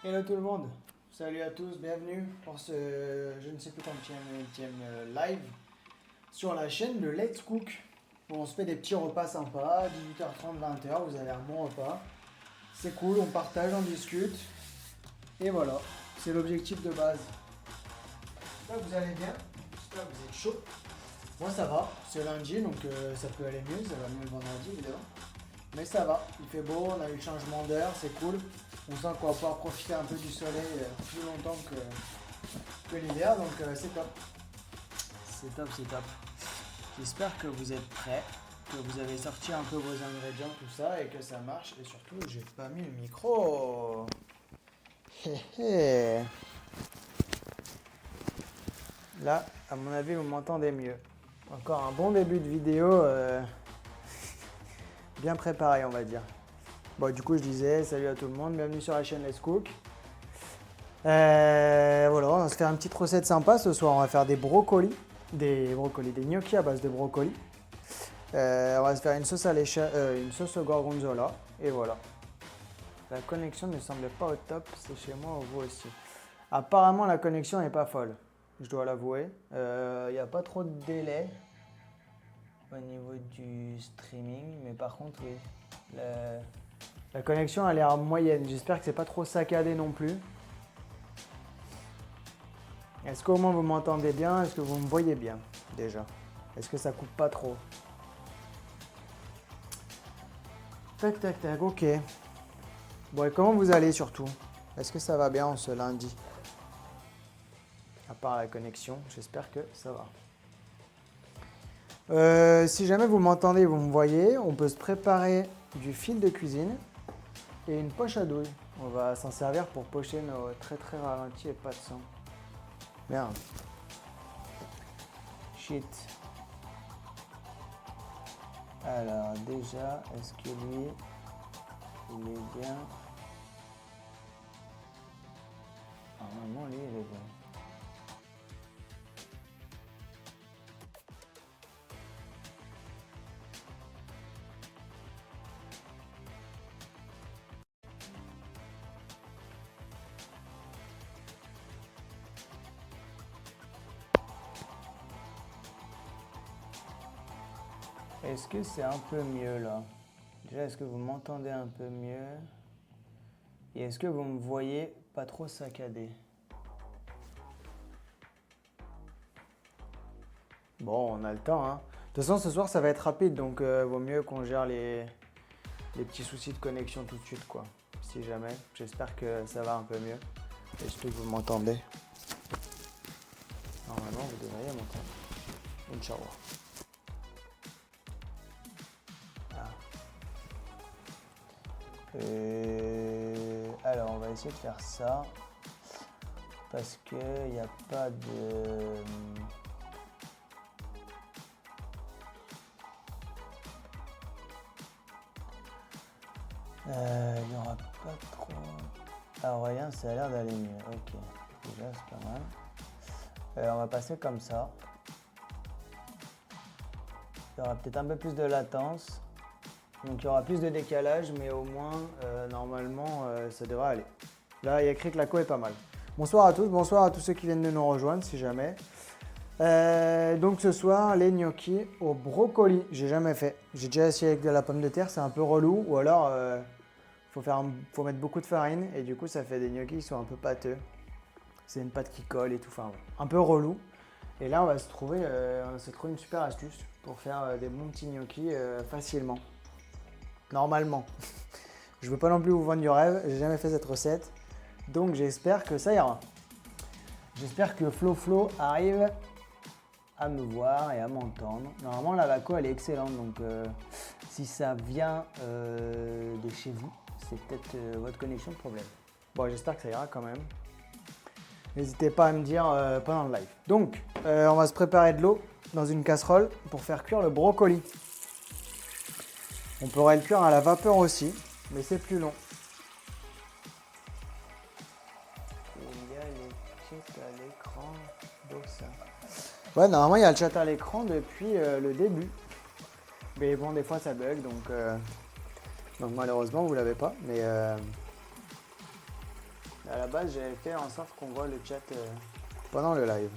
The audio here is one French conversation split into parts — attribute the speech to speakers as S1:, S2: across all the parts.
S1: Hello tout le monde, salut à tous, bienvenue pour ce je ne sais plus combien live sur la chaîne de Let's Cook où on se fait des petits repas sympas, 18h30, 20h, vous avez un bon repas, c'est cool, on partage, on discute et voilà, c'est l'objectif de base. J'espère que vous allez bien, j'espère que vous êtes chaud. Moi ça va, c'est lundi donc ça peut aller mieux, ça va mieux le vendredi évidemment. Mais ça va, il fait beau, on a eu le changement d'heure, c'est cool. On sent qu'on va pouvoir profiter un peu du soleil plus longtemps que l'hiver, donc c'est top. C'est top, c'est top. J'espère que vous êtes prêts, que vous avez sorti un peu vos ingrédients, tout ça, et que ça marche. Et surtout, j'ai pas mis le micro. Hé hé. Là, à mon avis, vous m'entendez mieux. Encore un bon début de vidéo, bien préparé, on va dire. Bon, du coup, je disais, salut à tout le monde, bienvenue sur la chaîne Let's Cook. Voilà, on va se faire une petite recette sympa ce soir. On va faire des gnocchis à base de brocolis. On va se faire une sauce une sauce au gorgonzola. Et voilà. La connexion ne semble pas au top, c'est chez moi ou vous aussi. Apparemment, la connexion n'est pas folle, je dois l'avouer. Il n'y a pas trop de délai au niveau du streaming, mais par contre, oui. La connexion a l'air moyenne. J'espère que c'est pas trop saccadé non plus. Est-ce qu'au moins vous m'entendez bien? Est-ce que vous me voyez bien déjà? Est-ce que ça coupe pas trop? Tac, tac, tac, ok. Bon, et comment vous allez surtout? Est-ce que ça va bien en ce lundi? À part la connexion, j'espère que ça va. Si jamais vous m'entendez, vous me voyez, on peut se préparer du fil de cuisine et une poche à douille. On va s'en servir pour pocher nos très très ralentis et pas de sang. Merde. Shit. Alors déjà, est-ce que lui, il est bien? Normalement, lui, il est bien. Est-ce que c'est un peu mieux là? Déjà, est-ce que vous m'entendez un peu mieux? Et est-ce que vous me voyez pas trop saccadé? Bon, on a le temps, hein. De toute façon, ce soir, ça va être rapide, donc vaut mieux qu'on gère les petits soucis de connexion tout de suite, quoi. Si jamais. J'espère que ça va un peu mieux. Est-ce que vous m'entendez? Normalement, vous devriez m'entendre. Inch'Allah. Alors, on va essayer de faire ça. Parce qu'il n'y a pas de... Il n'y aura pas trop... Alors rien, ça a l'air d'aller mieux. Ok, déjà c'est pas mal. On va passer comme ça. Il y aura peut-être un peu plus de latence. Donc il y aura plus de décalage, mais au moins, normalement, ça devrait aller. Là, il y a écrit que la co est pas mal. Bonsoir à tous, bonsoir à tous ceux qui viennent de nous rejoindre, si jamais. Donc ce soir, les gnocchis au brocoli. J'ai jamais fait. J'ai déjà essayé avec de la pomme de terre, c'est un peu relou. Ou alors, faut mettre beaucoup de farine et du coup, ça fait des gnocchis qui sont un peu pâteux. C'est une pâte qui colle et tout, enfin, un peu relou. Et là, on va se trouver une super astuce pour faire des bons petits gnocchis facilement. Normalement. Je veux pas non plus vous vendre du rêve, j'ai jamais fait cette recette. Donc j'espère que ça ira. J'espère que Flo arrive à me voir et à m'entendre. Normalement la Vaco elle est excellente, donc si ça vient de chez vous, c'est peut-être votre connexion le problème. Bon, j'espère que ça ira quand même. N'hésitez pas à me dire pendant le live. Donc on va se préparer de l'eau dans une casserole pour faire cuire le brocoli. On pourrait le cuire à la vapeur aussi, mais c'est plus long. Il y a le chat à l'écran. Beau ça. Ouais, normalement il y a le chat à l'écran depuis le début. Mais bon, des fois ça bug, donc malheureusement vous l'avez pas. Mais À la base, j'avais fait en sorte qu'on voit le chat pendant le live.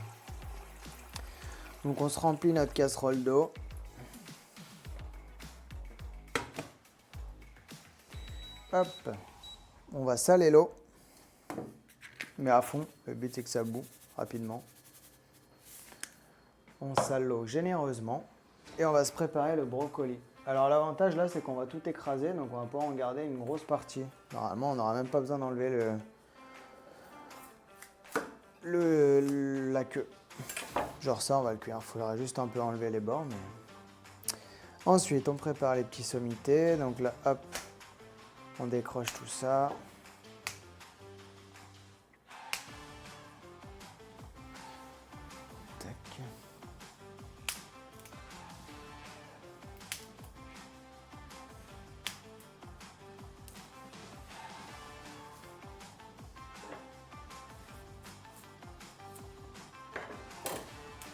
S1: Donc on se remplit notre casserole d'eau. Hop, on va saler l'eau, mais à fond, le but c'est que ça bout rapidement. On sale l'eau généreusement et on va se préparer le brocoli. Alors l'avantage là c'est qu'on va tout écraser, donc on va pouvoir en garder une grosse partie. Normalement on n'aura même pas besoin d'enlever la queue. Genre ça on va le cuire, il faudra juste un peu enlever les bords. Mais... Ensuite on prépare les petits sommités, donc là hop. On décroche tout ça. Tac.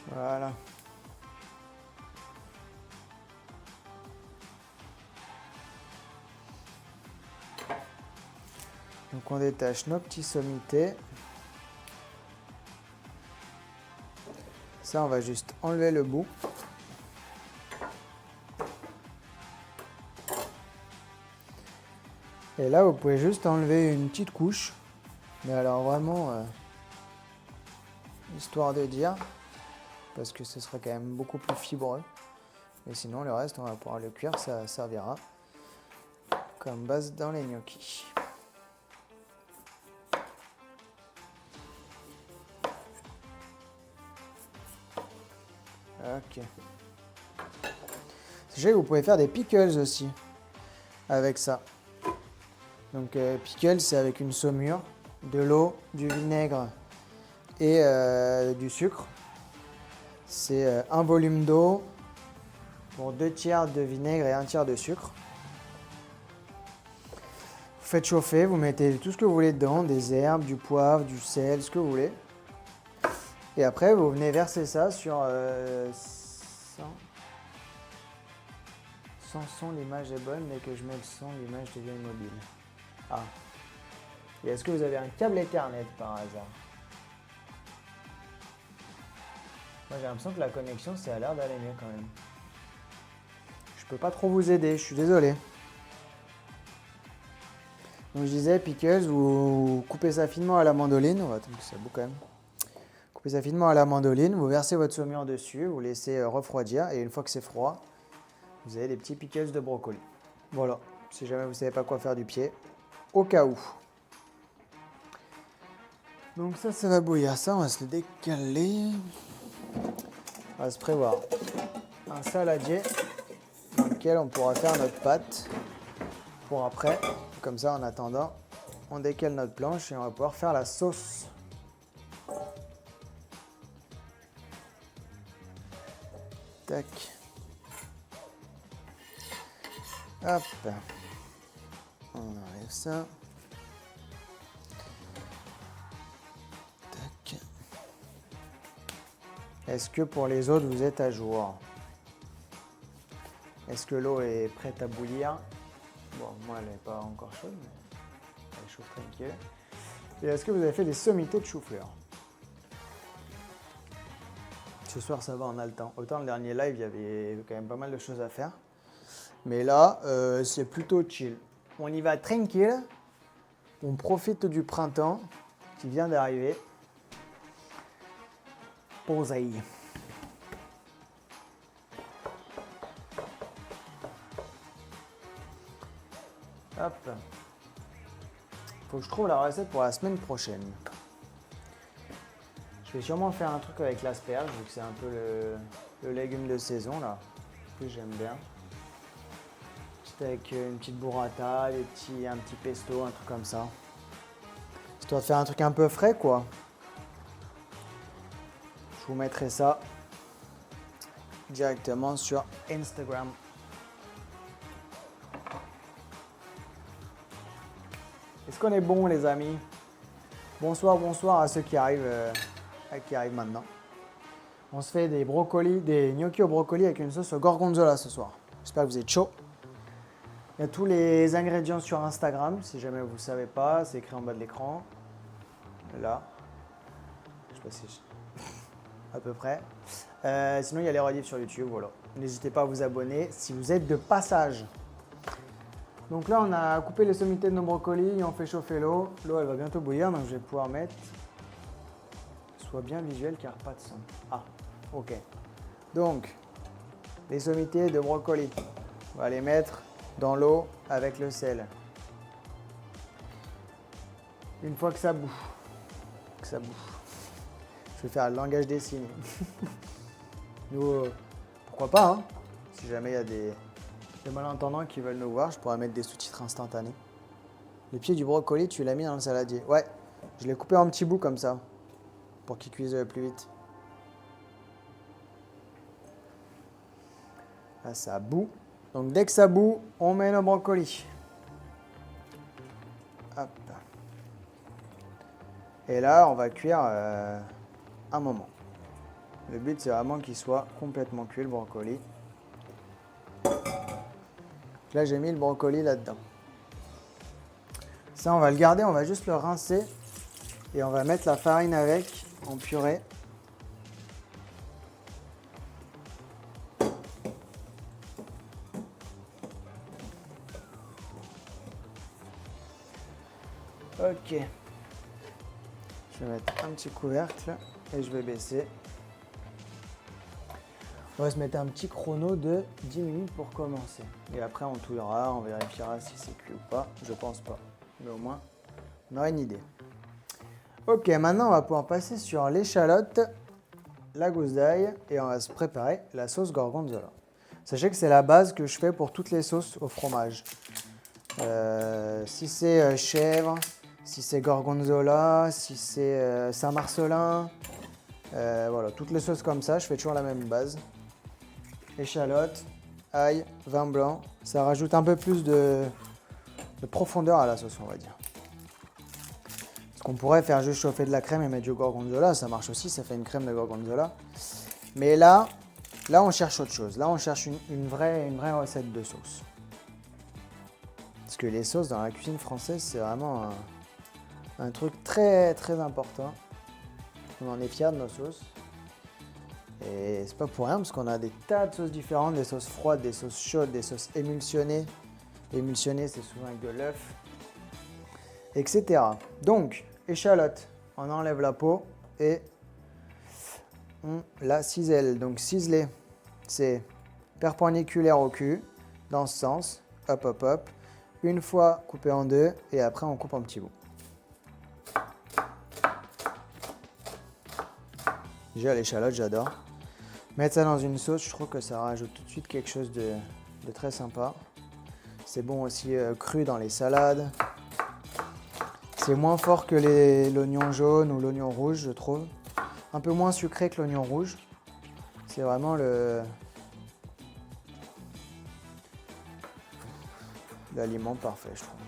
S1: Voilà. Donc on détache nos petits sommités. Ça, on va juste enlever le bout. Et là, vous pouvez juste enlever une petite couche. Mais alors vraiment, histoire de dire, parce que ce sera quand même beaucoup plus fibreux. Mais sinon, le reste, on va pouvoir le cuire, ça servira comme base dans les gnocchis. Ok. Sachez que vous pouvez faire des pickles aussi avec ça. Donc pickles, c'est avec une saumure, de l'eau, du vinaigre et du sucre. C'est un volume d'eau pour 2 tiers de vinaigre et 1 tiers de sucre. Vous faites chauffer, vous mettez tout ce que vous voulez dedans, des herbes, du poivre, du sel, ce que vous voulez. Et après, vous venez verser ça sur 100 son, l'image est bonne, mais que je mets le son, l'image devient immobile. Ah. Et est-ce que vous avez un câble Ethernet par hasard? Moi, j'ai l'impression que la connexion, ça a l'air d'aller mieux quand même. Je peux pas trop vous aider, je suis désolé. Donc je disais, pickles, vous coupez ça finement à la mandoline. On va attendre que ça bout quand même. Coupez ça finement à la mandoline, vous versez votre saumure dessus, vous laissez refroidir et une fois que c'est froid, vous avez des petits pickles de brocoli. Voilà, si jamais vous ne savez pas quoi faire du pied, au cas où. Donc ça va bouillir. Ça, on va se le décaler. On va se prévoir un saladier dans lequel on pourra faire notre pâte pour après. Comme ça, en attendant, on décale notre planche et on va pouvoir faire la sauce. Tac. Hop. On enlève ça. Tac. Est-ce que pour les autres, vous êtes à jour? Est-ce que l'eau est prête à bouillir? Bon, moi, elle n'est pas encore chaude, mais elle chauffe tranquille. Et est-ce que vous avez fait des sommités de chou-fleur? Ce soir, ça va, on a le temps. Autant le dernier live, il y avait quand même pas mal de choses à faire. Mais là, c'est plutôt chill. On y va tranquille. On profite du printemps qui vient d'arriver. Posez. Hop. Faut que je trouve la recette pour la semaine prochaine. Je vais sûrement faire un truc avec l'asperge, vu que c'est un peu le légume de saison là. Que j'aime bien. Juste avec une petite burrata, un petit pesto, un truc comme ça. Histoire de faire un truc un peu frais quoi. Je vous mettrai ça directement sur Instagram. Est-ce qu'on est bon les amis? Bonsoir, bonsoir à ceux qui arrivent maintenant. On se fait des gnocchis au brocoli avec une sauce au gorgonzola ce soir. J'espère que vous êtes chaud. Il y a tous les ingrédients sur Instagram, si jamais vous ne savez pas, c'est écrit en bas de l'écran. là. Je sais pas si à peu près. Sinon, il y a les rediffs sur YouTube, voilà. N'hésitez pas à vous abonner si vous êtes de passage. Donc là, on a coupé les sommités de nos brocolis et on fait chauffer l'eau. L'eau, elle va bientôt bouillir, donc je vais pouvoir mettre... Soit bien visuel car pas de son. Ah, ok. Donc, les sommités de brocolis, on va les mettre dans l'eau avec le sel. Une fois que ça bout, je vais faire le langage des signes. Nous, pourquoi pas, hein, si jamais il y a des malentendants qui veulent nous voir, je pourrais mettre des sous-titres instantanés. Le pied du brocoli, tu l'as mis dans le saladier. Ouais, je l'ai coupé en petits bouts comme ça, pour qu'il cuise plus vite. Là, ça bout. Donc dès que ça bout, on met nos brocolis. Hop. Et là, on va cuire un moment. Le but, c'est vraiment qu'il soit complètement cuit, le brocoli. Là, j'ai mis le brocoli là-dedans. Ça, on va le garder, on va juste le rincer. Et on va mettre la farine avec, en purée. Ok. Je vais mettre un petit couvercle et je vais baisser. On va se mettre un petit chrono de 10 minutes pour commencer. Et après, on touillera, on vérifiera si c'est cuit ou pas. Je pense pas. Mais au moins, on aura une idée. Ok, maintenant, on va pouvoir passer sur l'échalote, la gousse d'ail et on va se préparer la sauce gorgonzola. Sachez que c'est la base que je fais pour toutes les sauces au fromage. Si c'est chèvre, si c'est gorgonzola, si c'est Saint-Marcelin, voilà, toutes les sauces comme ça, je fais toujours la même base. Échalote, ail, vin blanc, ça rajoute un peu plus de profondeur à la sauce, on va dire. Parce qu'on pourrait faire juste chauffer de la crème et mettre du gorgonzola, ça marche aussi, ça fait une crème de gorgonzola. Mais là on cherche autre chose. Là, on cherche une vraie recette de sauce. Parce que les sauces dans la cuisine française, c'est vraiment un truc très très important. On en est fiers de nos sauces. Et c'est pas pour rien parce qu'on a des tas de sauces différentes, des sauces froides, des sauces chaudes, des sauces émulsionnées. Émulsionnées, c'est souvent avec de l'œuf, etc. Donc, échalote, on enlève la peau et on la cisèle. Donc ciseler, c'est perpendiculaire au cul, dans ce sens, hop hop hop. Une fois coupé en deux et après on coupe en petits bouts. Déjà l'échalote, j'adore. Mettre ça dans une sauce, je trouve que ça rajoute tout de suite quelque chose de très sympa. C'est bon aussi cru dans les salades. C'est moins fort que l'oignon jaune ou l'oignon rouge, je trouve. Un peu moins sucré que l'oignon rouge. C'est vraiment l'aliment parfait, je trouve.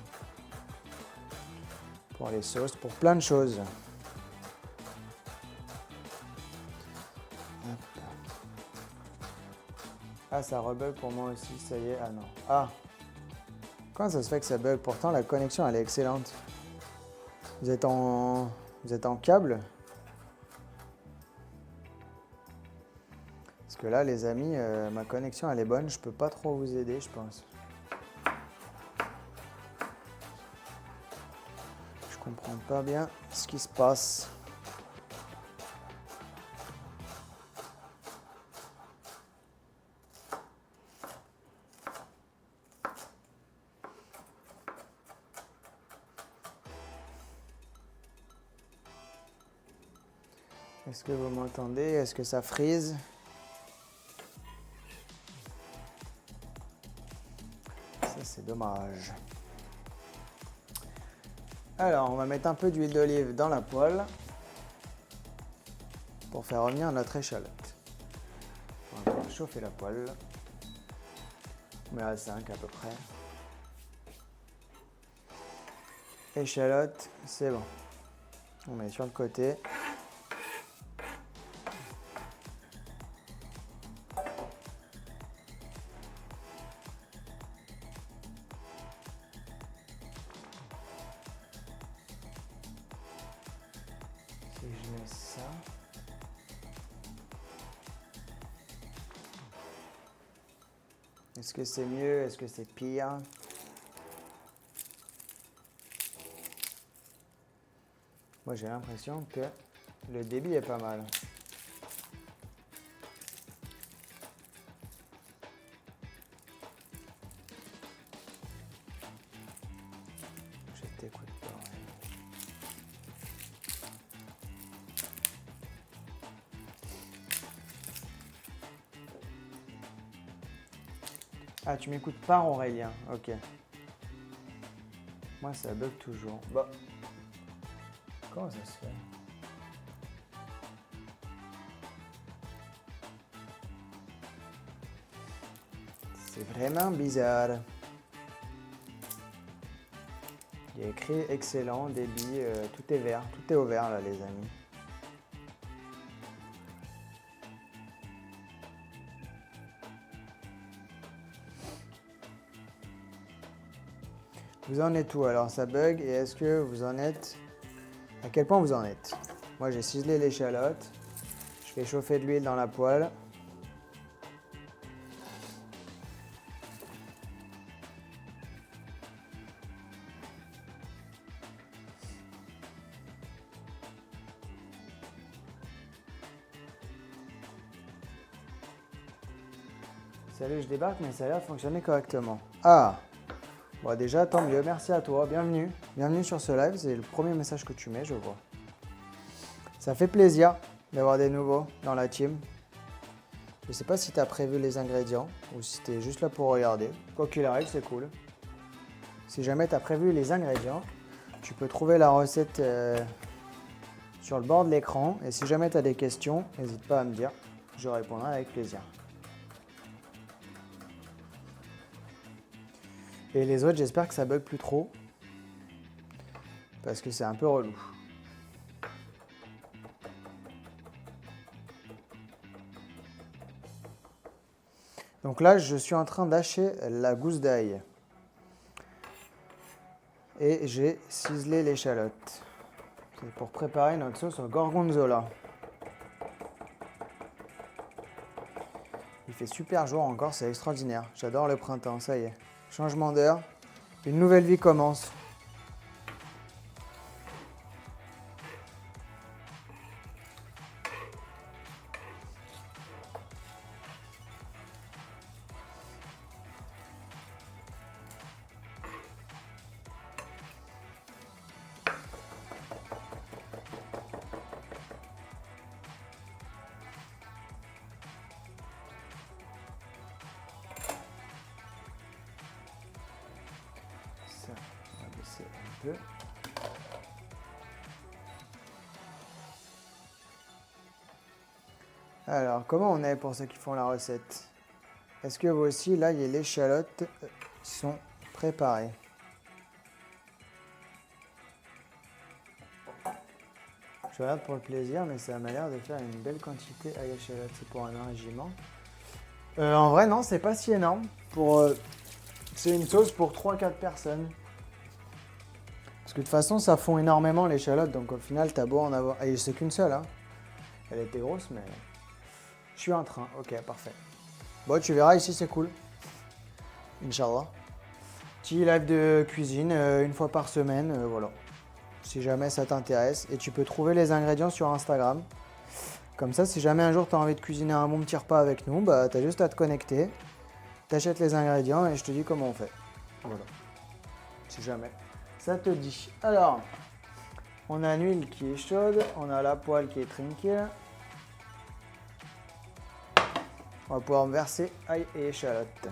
S1: Pour les sauces, pour plein de choses. Ah, ça rebug pour moi aussi, ça y est. Ah non. Ah! Comment ça se fait que ça bug? Pourtant, la connexion, elle est excellente. Vous êtes en câble? Parce que là, les amis, ma connexion, elle est bonne. Je peux pas trop vous aider, je pense. Je comprends pas bien ce qui se passe. Est-ce que vous m'entendez? Est-ce que ça frise? Ça, c'est dommage. Alors, on va mettre un peu d'huile d'olive dans la poêle pour faire revenir notre échalote. On va chauffer la poêle. On met à 5 à peu près. Échalote, c'est bon. On met sur le côté. je mets ça. Est-ce que c'est mieux? Est-ce que c'est pire? Moi, j'ai l'impression que le débit est pas mal. Je t'écoute pas. Ah, tu m'écoutes pas, Aurélien. Ok. Moi, ça bug toujours. Bah. Comment ça se fait? C'est vraiment bizarre. Il y a écrit excellent, débit, tout est vert. Tout est au vert là, les amis. Vous en êtes où alors? Ça bug et est-ce que vous en êtes? À quel point vous en êtes? Moi j'ai ciselé l'échalote. Je fais chauffer de l'huile dans la poêle. Salut, je débarque, mais ça a l'air de fonctionner correctement. Ah! Bon, déjà, tant mieux. Merci à toi. Bienvenue. Bienvenue sur ce live. C'est le premier message que tu mets, je vois. Ça fait plaisir d'avoir des nouveaux dans la team. Je ne sais pas si tu as prévu les ingrédients ou si tu es juste là pour regarder. Quoi qu'il arrive, c'est cool. Si jamais tu as prévu les ingrédients, tu peux trouver la recette sur le bord de l'écran. Et si jamais tu as des questions, n'hésite pas à me dire. Je répondrai avec plaisir. Et les autres, j'espère que ça bug plus trop. Parce que c'est un peu relou. Donc là, je suis en train d'hacher la gousse d'ail. Et j'ai ciselé l'échalote. C'est pour préparer notre sauce au gorgonzola. Il fait super jour encore, c'est extraordinaire. J'adore le printemps, ça y est. Changement d'heure, une nouvelle vie commence. Ça, on va baisser un peu. Alors, comment on est pour ceux qui font la recette? Est-ce que vous aussi, là, il y a les échalotes qui sont préparées? Je regarde pour le plaisir, mais ça m'a l'air de faire une belle quantité à l'échalote. C'est pour un régiment. En vrai, non, c'est pas si énorme. C'est une sauce pour 3-4 personnes. Parce que de toute façon, ça fond énormément l'échalote. Donc au final, t'as beau en avoir... Et c'est qu'une seule, hein. Elle était grosse, mais... Je suis en train. Ok, parfait. Bon, tu verras, ici, c'est cool. Inch'Allah. Petit live de cuisine, une fois par semaine, voilà. Si jamais ça t'intéresse. Et tu peux trouver les ingrédients sur Instagram. Comme ça, si jamais un jour tu as envie de cuisiner un bon petit repas avec nous, bah, tu as juste à te connecter. Tu achètes les ingrédients et je te dis comment on fait. Voilà. Si jamais ça te dit. Alors, on a une huile qui est chaude. On a la poêle qui est tranquille. On va pouvoir verser ail et échalote.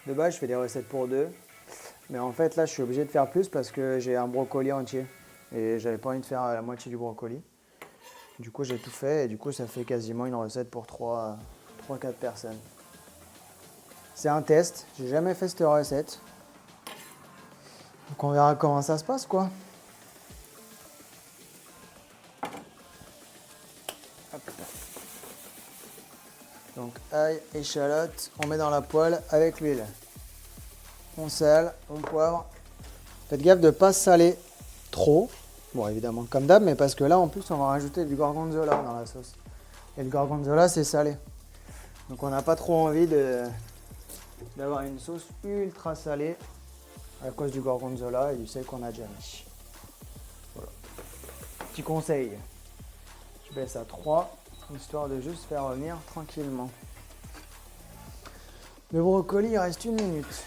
S1: De base, je fais des recettes pour deux. Mais en fait, là, je suis obligé de faire plus parce que j'ai un brocoli entier. Et j'avais pas envie de faire la moitié du brocoli. Du coup, j'ai tout fait et du coup, ça fait quasiment une recette pour 3-4 personnes. C'est un test. J'ai jamais fait cette recette. Donc, on verra comment ça se passe, quoi. Hop. Donc, ail, échalote, on met dans la poêle avec l'huile. on sel, on poivre. Faites gaffe de ne pas saler trop. Bon, évidemment, comme d'hab, mais parce que là, en plus, on va rajouter du gorgonzola dans la sauce. Et le gorgonzola, c'est salé. Donc, on n'a pas trop envie d'avoir une sauce ultra salée à cause du gorgonzola et du sel qu'on a déjà mis. Voilà. Petit conseil. Je baisse à 3, histoire de juste faire revenir tranquillement. Le brocoli, il reste 1 minute.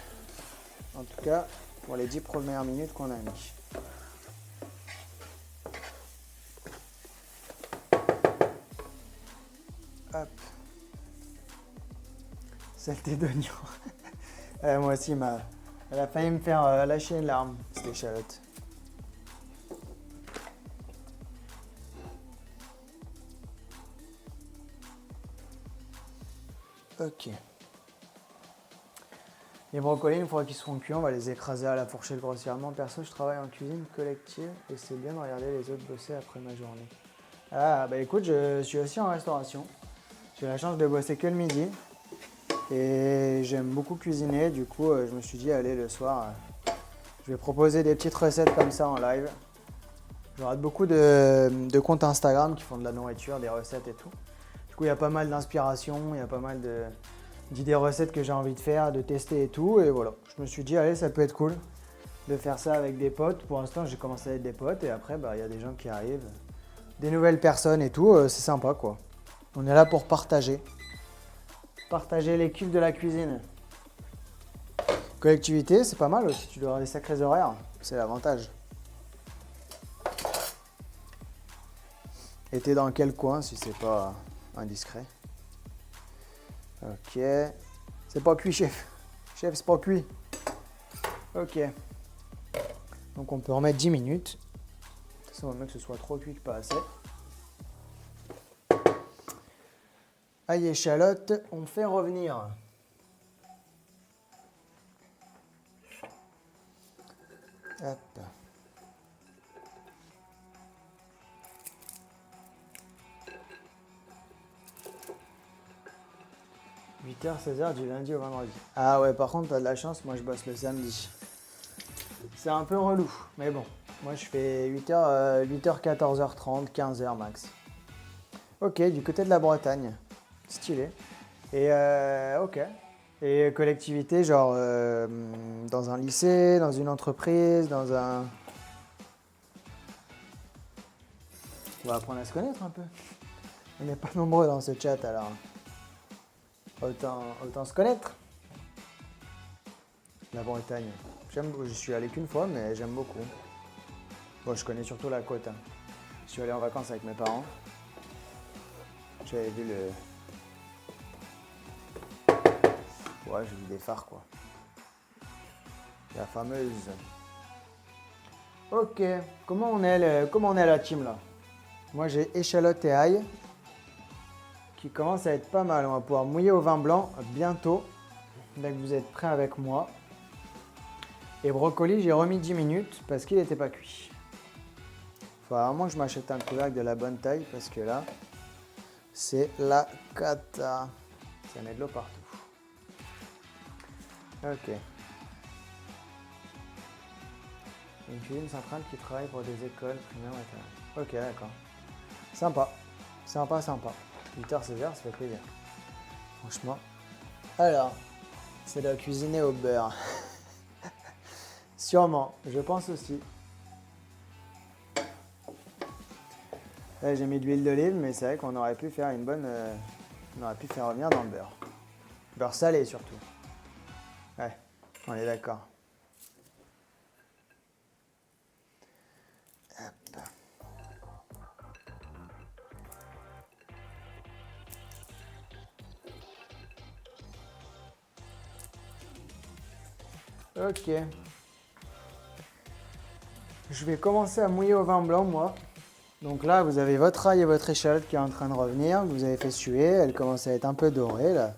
S1: En tout cas, pour les 10 premières minutes qu'on a mis. Hop. Saleté d'oignon. Moi aussi, elle a failli me faire lâcher une larme, cette échalote. Ok. Les brocolis, une fois qu'ils seront cuits, on va les écraser à la fourchette grossièrement. Perso, je travaille en cuisine collective et c'est bien de regarder les autres bosser après ma journée. Ah, bah écoute, je suis aussi en restauration. J'ai la chance de bosser que le midi et j'aime beaucoup cuisiner. Du coup, je me suis dit, allez, le soir, je vais proposer des petites recettes comme ça en live. Je regarde beaucoup de comptes Instagram qui font de la nourriture, des recettes et tout. Du coup, il y a pas mal d'inspiration, il y a pas mal d'idées recettes que j'ai envie de faire, de tester et tout. Et voilà, je me suis dit, allez, ça peut être cool de faire ça avec des potes. Pour l'instant, j'ai commencé avec des potes et après, il y a des gens qui arrivent, des nouvelles personnes et tout. C'est sympa, quoi. On est là pour partager. Partager les kiffs de la cuisine. Collectivité, c'est pas mal aussi. Tu dois avoir des sacrés horaires. C'est l'avantage. Et t'es dans quel coin si c'est pas indiscret? Ok. C'est pas cuit, chef. Chef, c'est pas cuit. Ok. Donc on peut remettre 10 minutes. Ça va mieux que ce soit trop cuit que pas assez. Ail échalote, on fait revenir. Hop. « 8h, 16h du lundi au vendredi. » Ah ouais, par contre, t'as de la chance, moi je bosse le samedi. C'est un peu relou, mais bon. Moi je fais 8h, 14h30, 15h max. Ok, du côté de la Bretagne. Stylé. Et ok. Et collectivité, genre dans un lycée, dans une entreprise, dans un... On va apprendre à se connaître un peu. On n'est pas nombreux dans ce chat alors. Autant se connaître. La Bretagne. Je suis allé qu'une fois, mais j'aime beaucoup. Bon, je connais surtout la côte. Hein. Je suis allé en vacances avec mes parents. J'avais vu le... Ouais, j'ai vu des phares, quoi. La fameuse. Ok. Comment on est la team, là? Moi, j'ai échalote et ail. Qui commence à être pas mal. On va pouvoir mouiller au vin blanc bientôt. Dès que vous êtes prêts avec moi. Et brocoli, j'ai remis 10 minutes parce qu'il n'était pas cuit. Il faut vraiment que je m'achète un couvercle de la bonne taille parce que là, c'est la cata. Ça met de l'eau partout. Ok. Une cuisine centrale qui travaille pour des écoles primaires maternelles. Ok, d'accord. Sympa. Sympa, sympa. 8h, 16h, ça fait plaisir. Franchement. Alors, c'est de cuisiner au beurre. Sûrement, je pense aussi. Là, j'ai mis de l'huile d'olive, mais c'est vrai qu'on aurait pu faire une bonne... on aurait pu faire revenir dans le beurre. Beurre salé surtout. Ouais, on est d'accord. Hop. Ok. Je vais commencer à mouiller au vin blanc, moi. Donc là, vous avez votre ail et votre échalote qui est en train de revenir. Vous avez fait suer. Elle commence à être un peu dorée, là.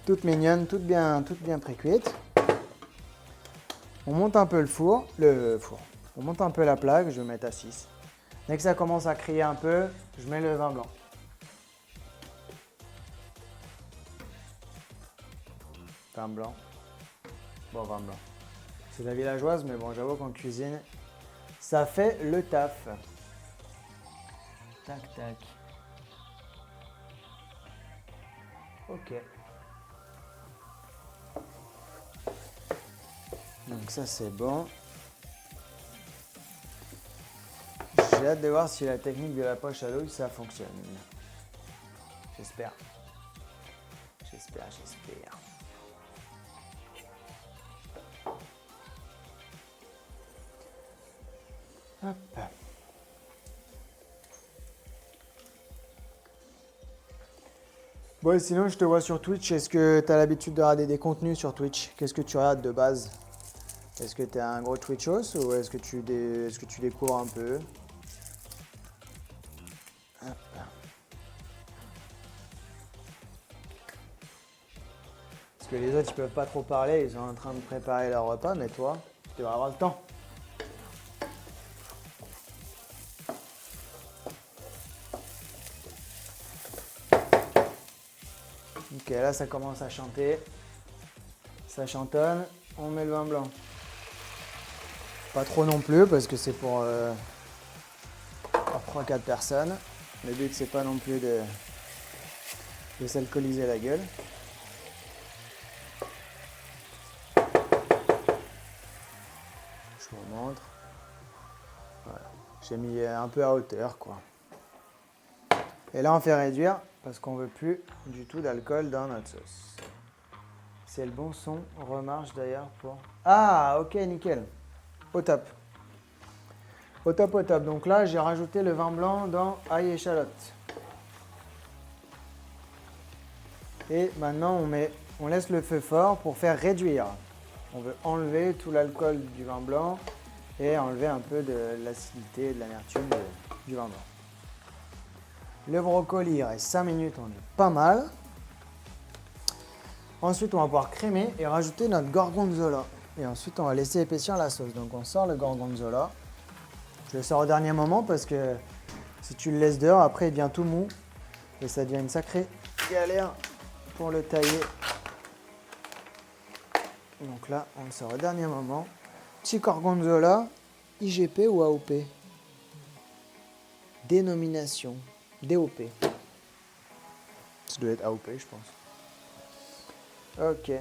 S1: Toute mignonne, toute bien pré-cuite. On monte un peu le four. On monte un peu la plaque. Je vais mettre à 6. Dès que ça commence à crier un peu, je mets le vin blanc. Vin blanc. Bon, vin blanc. C'est la villageoise, mais bon, j'avoue qu'en cuisine, ça fait le taf. Tac, tac. Ok. Donc ça, c'est bon. J'ai hâte de voir si la technique de la poche à douille, ça fonctionne. J'espère. J'espère. Hop. Bon, sinon, je te vois sur Twitch. Est-ce que tu as l'habitude de regarder des contenus sur Twitch? Qu'est-ce que tu regardes de base? Est-ce que tu es un gros Twitchos ou est-ce que tu découvres un peu? Hop. Parce que les autres, ils peuvent pas trop parler. Ils sont en train de préparer leur repas, mais toi, tu devrais avoir le temps. Ok, là ça commence à chanter. Ça chantonne. On met le vin blanc. Pas trop non plus parce que c'est pour 3-4 personnes. Le but c'est pas non plus de s'alcooliser la gueule. Je vous montre. Voilà. J'ai mis un peu à hauteur quoi. Et là on fait réduire parce qu'on veut plus du tout d'alcool dans notre sauce. C'est le bon son, remarche d'ailleurs pour... Ah ok nickel. Au top. Au top, au top. Donc là j'ai rajouté le vin blanc dans ail et échalote. Et maintenant on laisse le feu fort pour faire réduire. On veut enlever tout l'alcool du vin blanc et enlever un peu de l'acidité et de l'amertume du vin blanc. Le brocoli reste 5 minutes, on est pas mal. Ensuite, on va pouvoir crémer et rajouter notre gorgonzola. Et ensuite, on va laisser épaissir la sauce. Donc, on sort le gorgonzola. Je le sors au dernier moment parce que si tu le laisses dehors, après, il devient tout mou. Et ça devient une sacrée galère pour le tailler. Donc là, on le sort au dernier moment. Petit gorgonzola, IGP ou AOP? Dénomination. DOP. Ça doit être AOP, je pense. Ok.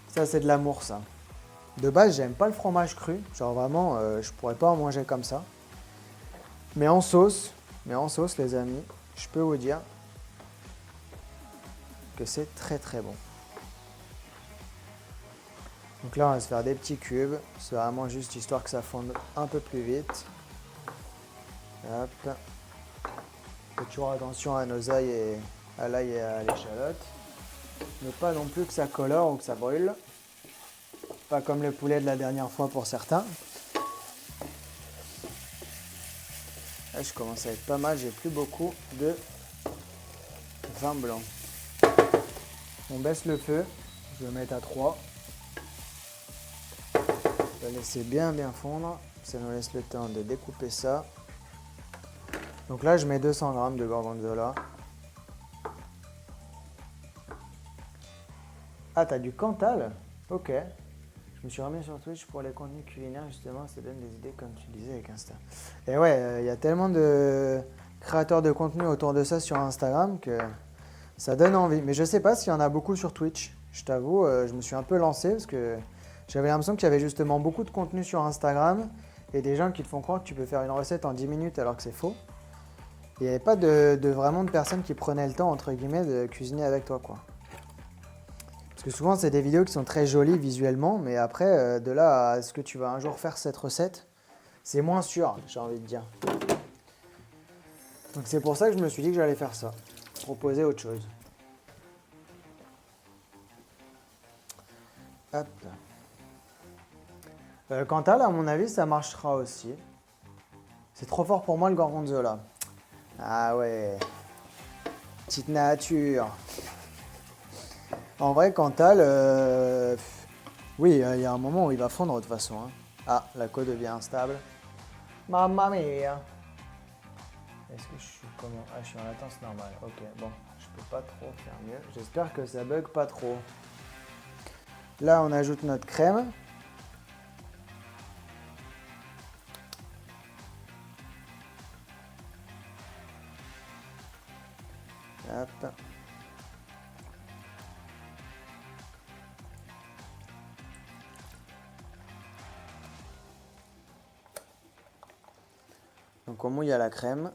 S1: Ça, c'est de l'amour, ça. De base, j'aime pas le fromage cru. Genre vraiment, je pourrais pas en manger comme ça. Mais en sauce, les amis, je peux vous dire que c'est très très bon. Donc là, on va se faire des petits cubes. C'est vraiment juste histoire que ça fonde un peu plus vite. Hop. Faites toujours attention à nos ails et à l'ail et à l'échalote. Mais pas non plus que ça colore ou que ça brûle. Pas comme le poulet de la dernière fois pour certains. Là, je commence à être pas mal. J'ai plus beaucoup de vin blanc. On baisse le feu. Je vais mettre à 3. On va laisser bien fondre. Ça nous laisse le temps de découper ça. Donc là, je mets 200 g de gorgonzola. Ah, t'as du Cantal? Ok. Je me suis remis sur Twitch pour les contenus culinaires, justement, ça donne des idées comme tu disais avec Insta. Et ouais, il y a tellement de créateurs de contenu autour de ça sur Instagram que ça donne envie. Mais je sais pas s'il y en a beaucoup sur Twitch. Je t'avoue, je me suis un peu lancé parce que j'avais l'impression qu'il y avait justement beaucoup de contenu sur Instagram et des gens qui te font croire que tu peux faire une recette en 10 minutes alors que c'est faux. Il n'y avait pas vraiment de personnes qui prenaient le temps, entre guillemets, de cuisiner avec toi, quoi. Parce que souvent, c'est des vidéos qui sont très jolies visuellement, mais après, de là à est-ce que tu vas un jour faire cette recette, c'est moins sûr, j'ai envie de dire. Donc c'est pour ça que je me suis dit que j'allais faire ça, proposer autre chose. Hop. Cantal, à mon avis, ça marchera aussi. C'est trop fort pour moi le gorgonzola. Ah ouais, petite nature. En vrai, Cantal, oui, il y a un moment où il va fondre de toute façon. Hein. Ah, la côte devient instable. Mamma mia. Est-ce que je suis comment? Ah, je suis en latence normale. Ok, bon, je peux pas trop faire mieux. J'espère que ça bug pas trop. Là, on ajoute notre crème. Hop. Donc on mouille à la crème.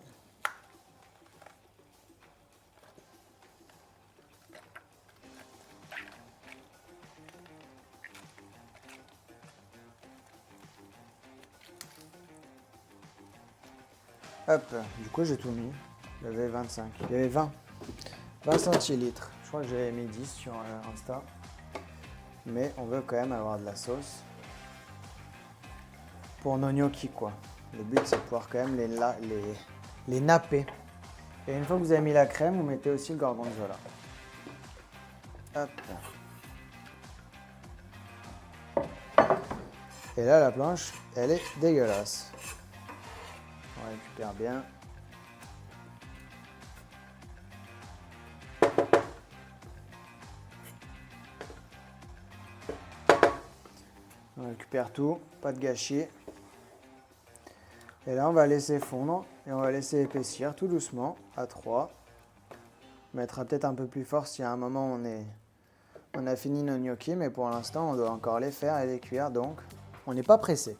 S1: Hop, du coup j'ai tout mis. Il y avait 25, il y avait 20 centilitres. Je crois que j'avais mis 10 sur Insta. Mais on veut quand même avoir de la sauce pour nos gnocchis quoi. Le but c'est de pouvoir quand même les napper. Et une fois que vous avez mis la crème, vous mettez aussi le gorgonzola. Hop. Et là la planche, elle est dégueulasse. On récupère bien. On récupère tout, pas de gâchis. Et là, on va laisser fondre et on va laisser épaissir tout doucement à 3. On mettra peut-être un peu plus fort si à un moment on a fini nos gnocchis, mais pour l'instant, on doit encore les faire et les cuire, donc on n'est pas pressé.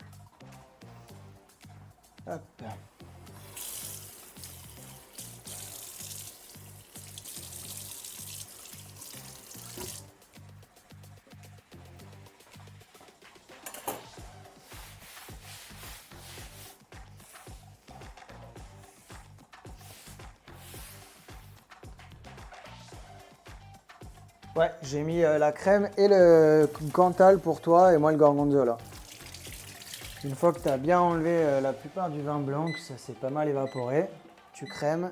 S1: Hop. Ouais, j'ai mis la crème et le Cantal pour toi et moi le gorgonzola. Une fois que tu as bien enlevé la plupart du vin blanc, que ça s'est pas mal évaporé, tu crèmes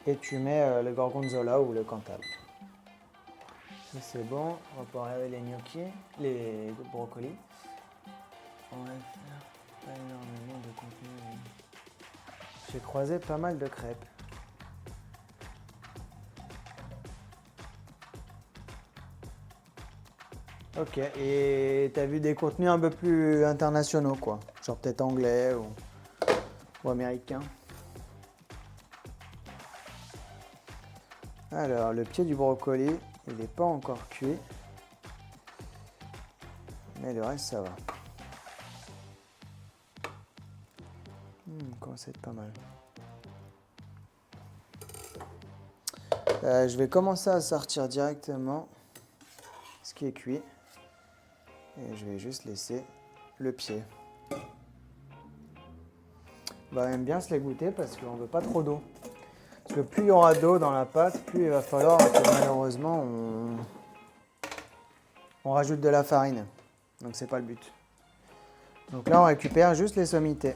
S1: et tu mets le gorgonzola ou le Cantal. Ça c'est bon, on va pouvoir regarder les gnocchis, les brocolis. On va faire pas énormément de contenu. J'ai croisé pas mal de crêpes. Ok, et t'as vu des contenus un peu plus internationaux quoi, genre peut-être anglais ou américain. Alors le pied du brocoli, il n'est pas encore cuit, mais le reste ça va. Commence à être pas mal. Je vais commencer à sortir directement ce qui est cuit. Et je vais juste laisser le pied. On va même bien se les goûter parce qu'on ne veut pas trop d'eau. Parce que plus il y aura d'eau dans la pâte, plus il va falloir que malheureusement on rajoute de la farine. Donc c'est pas le but. Donc là on récupère juste les sommités.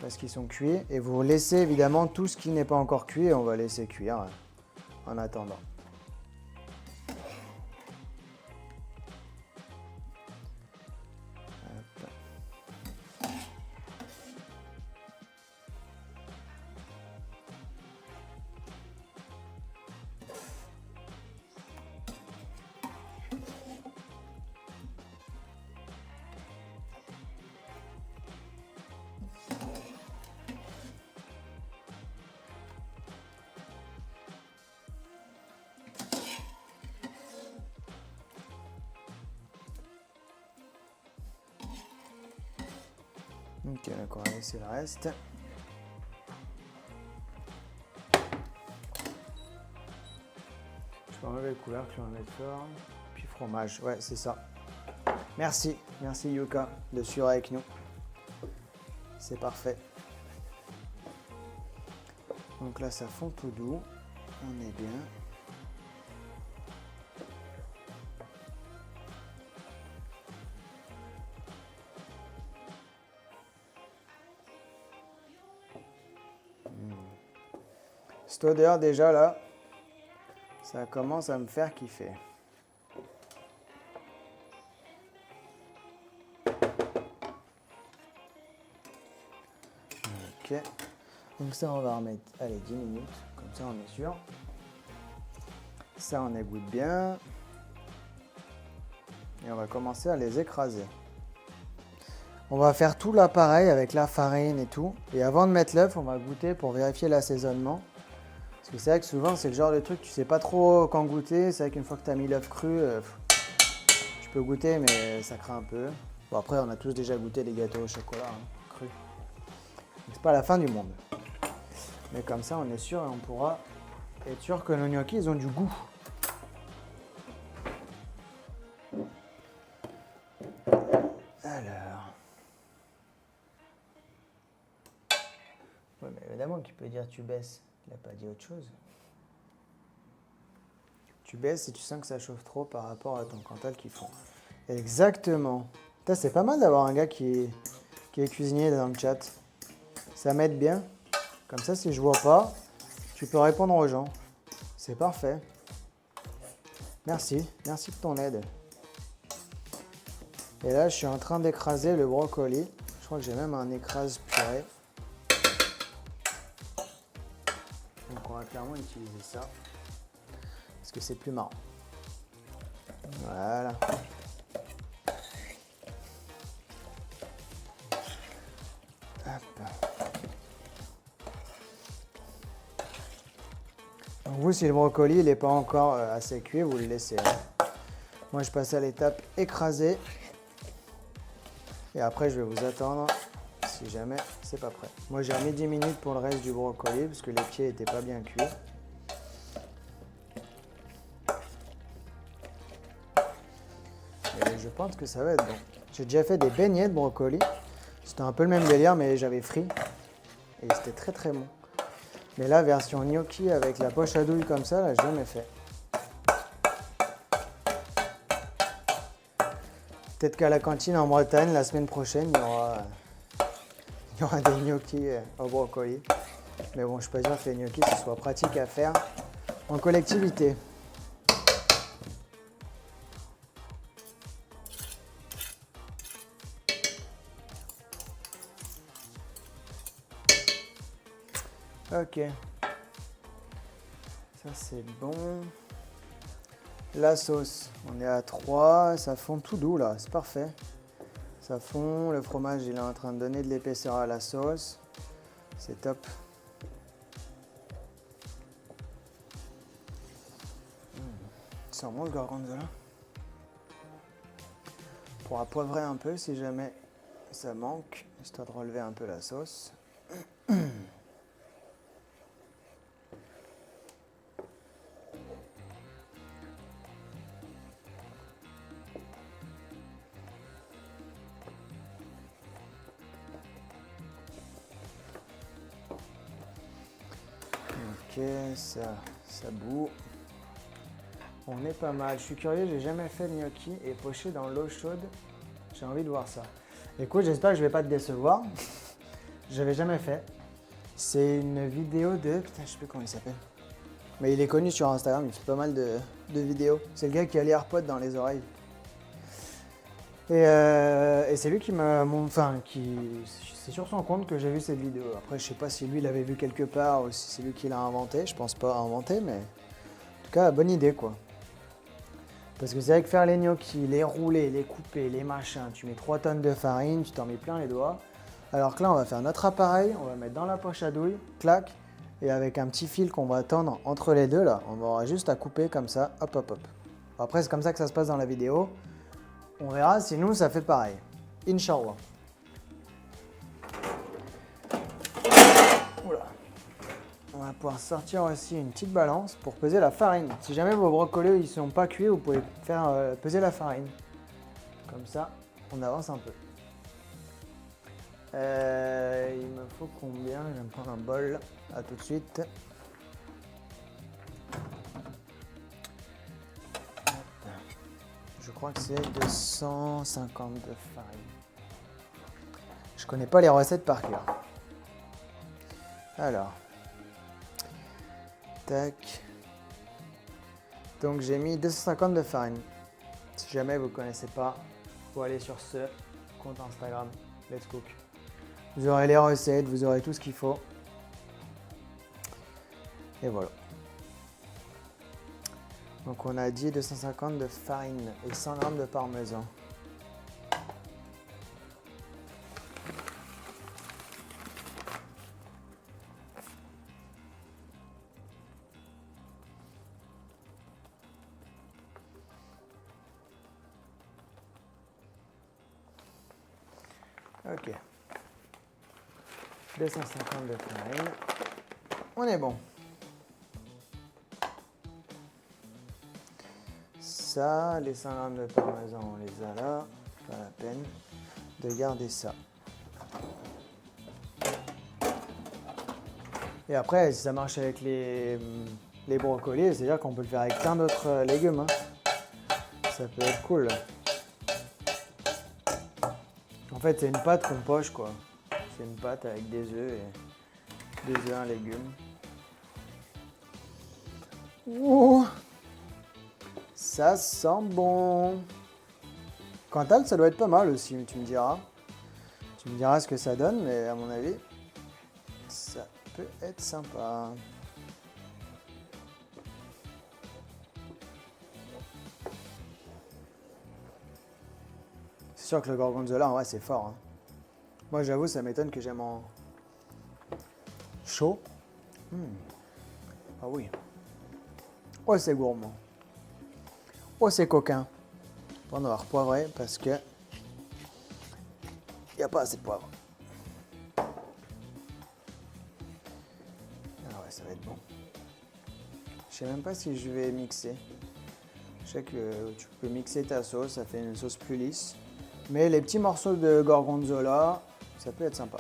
S1: Parce qu'ils sont cuits. Et vous laissez évidemment tout ce qui n'est pas encore cuit et on va laisser cuire en attendant. Ok, d'accord, on va laisser le reste. Je peux enlever le couvercle, je vais en mettre fort. Puis fromage, ouais, c'est ça. Merci Yuka de suivre avec nous. C'est parfait. Donc là, ça fond tout doux. On est bien. Cette odeur déjà là, ça commence à me faire kiffer. Ok, donc ça on va remettre, allez 10 minutes, comme ça on est sûr. Ça on égoutte bien. et on va commencer à les écraser. On va faire tout là pareil avec la farine et tout. Et avant de mettre l'œuf, on va goûter pour vérifier l'assaisonnement. Parce que c'est vrai que souvent, c'est le genre de truc, tu sais pas trop quand goûter. C'est vrai qu'une fois que tu as mis l'œuf cru, tu peux goûter, mais ça craint un peu. Bon, après, on a tous déjà goûté les gâteaux au chocolat crus. C'est pas la fin du monde. Mais comme ça, on est sûr et on pourra être sûr que nos gnocchis, ils ont du goût. Alors. Ouais, mais évidemment qu'il peut dire tu baisses. Il n'a pas dit autre chose. Tu baisses si tu sens que ça chauffe trop par rapport à ton Cantal qui fond. Exactement. C'est pas mal d'avoir un gars qui est cuisinier dans le chat. Ça m'aide bien. Comme ça, si je vois pas, tu peux répondre aux gens. C'est parfait. Merci. Merci de ton aide. Et là, je suis en train d'écraser le brocoli. Je crois que j'ai même un écrase purée. Donc on va clairement utiliser ça. Parce que c'est plus marrant. Voilà. Hop. Donc vous, si le brocoli n'est pas encore assez cuit, vous le laissez. Moi, je passe à l'étape écraser. Et après, je vais vous attendre si jamais c'est pas prêt. Moi, j'ai mis 10 minutes pour le reste du brocoli parce que les pieds n'étaient pas bien cuits. Et je pense que ça va être bon. J'ai déjà fait des beignets de brocoli. C'était un peu le même délire, mais j'avais frit. Et c'était très très bon. Mais là, version gnocchi avec la poche à douille comme ça, là, j'ai jamais fait. Peut-être qu'à la cantine en Bretagne, la semaine prochaine, il y aura des gnocchis au brocoli. Mais bon, je suis pas sûr que les gnocchis, ce soit pratique à faire en collectivité. Ok. Ça, c'est bon. La sauce, on est à 3, ça fond tout doux là, c'est parfait. Ça fond, le fromage il est en train de donner de l'épaisseur à la sauce. C'est top. Ça remonte le gorgonzola. On pourra poivrer un peu si jamais ça manque, histoire de relever un peu la sauce. Ok, ça bout. On est pas mal. Je suis curieux, j'ai jamais fait de gnocchi et poché dans l'eau chaude. J'ai envie de voir ça. Écoute, j'espère que je vais pas te décevoir. J'avais jamais fait. C'est une vidéo de... Putain, je sais plus comment il s'appelle. Mais il est connu sur Instagram, il fait pas mal de vidéos. C'est le gars qui a les AirPods dans les oreilles. Et c'est lui qui m'a... c'est sur son compte que j'ai vu cette vidéo. Après, je sais pas si lui l'avait vu quelque part ou si c'est lui qui l'a inventé. Je pense pas inventer, mais... En tout cas, bonne idée, quoi. Parce que c'est vrai que faire les gnocchis, les rouler, les couper, les machins, tu mets 3 tonnes de farine, tu t'en mets plein les doigts. Alors que là, on va faire notre appareil, on va mettre dans la poche à douille, clac, et avec un petit fil qu'on va tendre entre les deux, là, on aura juste à couper comme ça, hop, hop, hop. Après, c'est comme ça que ça se passe dans la vidéo. On verra si nous, ça fait pareil. Inch'Allah. Oula. On va pouvoir sortir aussi une petite balance pour peser la farine. Si jamais vos brocolis ne sont pas cuits, vous pouvez faire peser la farine. Comme ça, on avance un peu. Il me faut combien? Je vais me prendre un bol. A tout de suite. Je crois que c'est 250 de farine. Je connais pas les recettes par cœur. Alors. Tac. Donc j'ai mis 250 de farine. Si jamais vous ne connaissez pas, il faut aller sur ce compte Instagram, Let's Cook. Vous aurez les recettes, vous aurez tout ce qu'il faut. Et voilà. Donc on a dit 250 de farine et 100 g de parmesan. Ok. 250 de farine. On est bon. Ça, les 100 g de parmesan, on les a là. Pas la peine de garder ça. Et après, si ça marche avec les brocolis, c'est-à-dire qu'on peut le faire avec plein d'autres légumes. Hein. Ça peut être cool. En fait, c'est une pâte qu'on poche, quoi. C'est une pâte avec des œufs et des œufs, un légume. Ouh, ça sent bon. Cantal, ça doit être pas mal aussi, tu me diras. Tu me diras ce que ça donne, mais à mon avis, ça peut être sympa. C'est sûr que le gorgonzola, en vrai, c'est fort. Hein. Moi, j'avoue, ça m'étonne que j'aime en chaud. Ah oui. Oh, c'est gourmand. Oh, c'est coquin. On va repoivrer parce que il n'y a pas assez de poivre. Ah ouais, ça va être bon. Je sais même pas si je vais mixer. Je sais que tu peux mixer ta sauce, ça fait une sauce plus lisse. Mais les petits morceaux de gorgonzola, ça peut être sympa.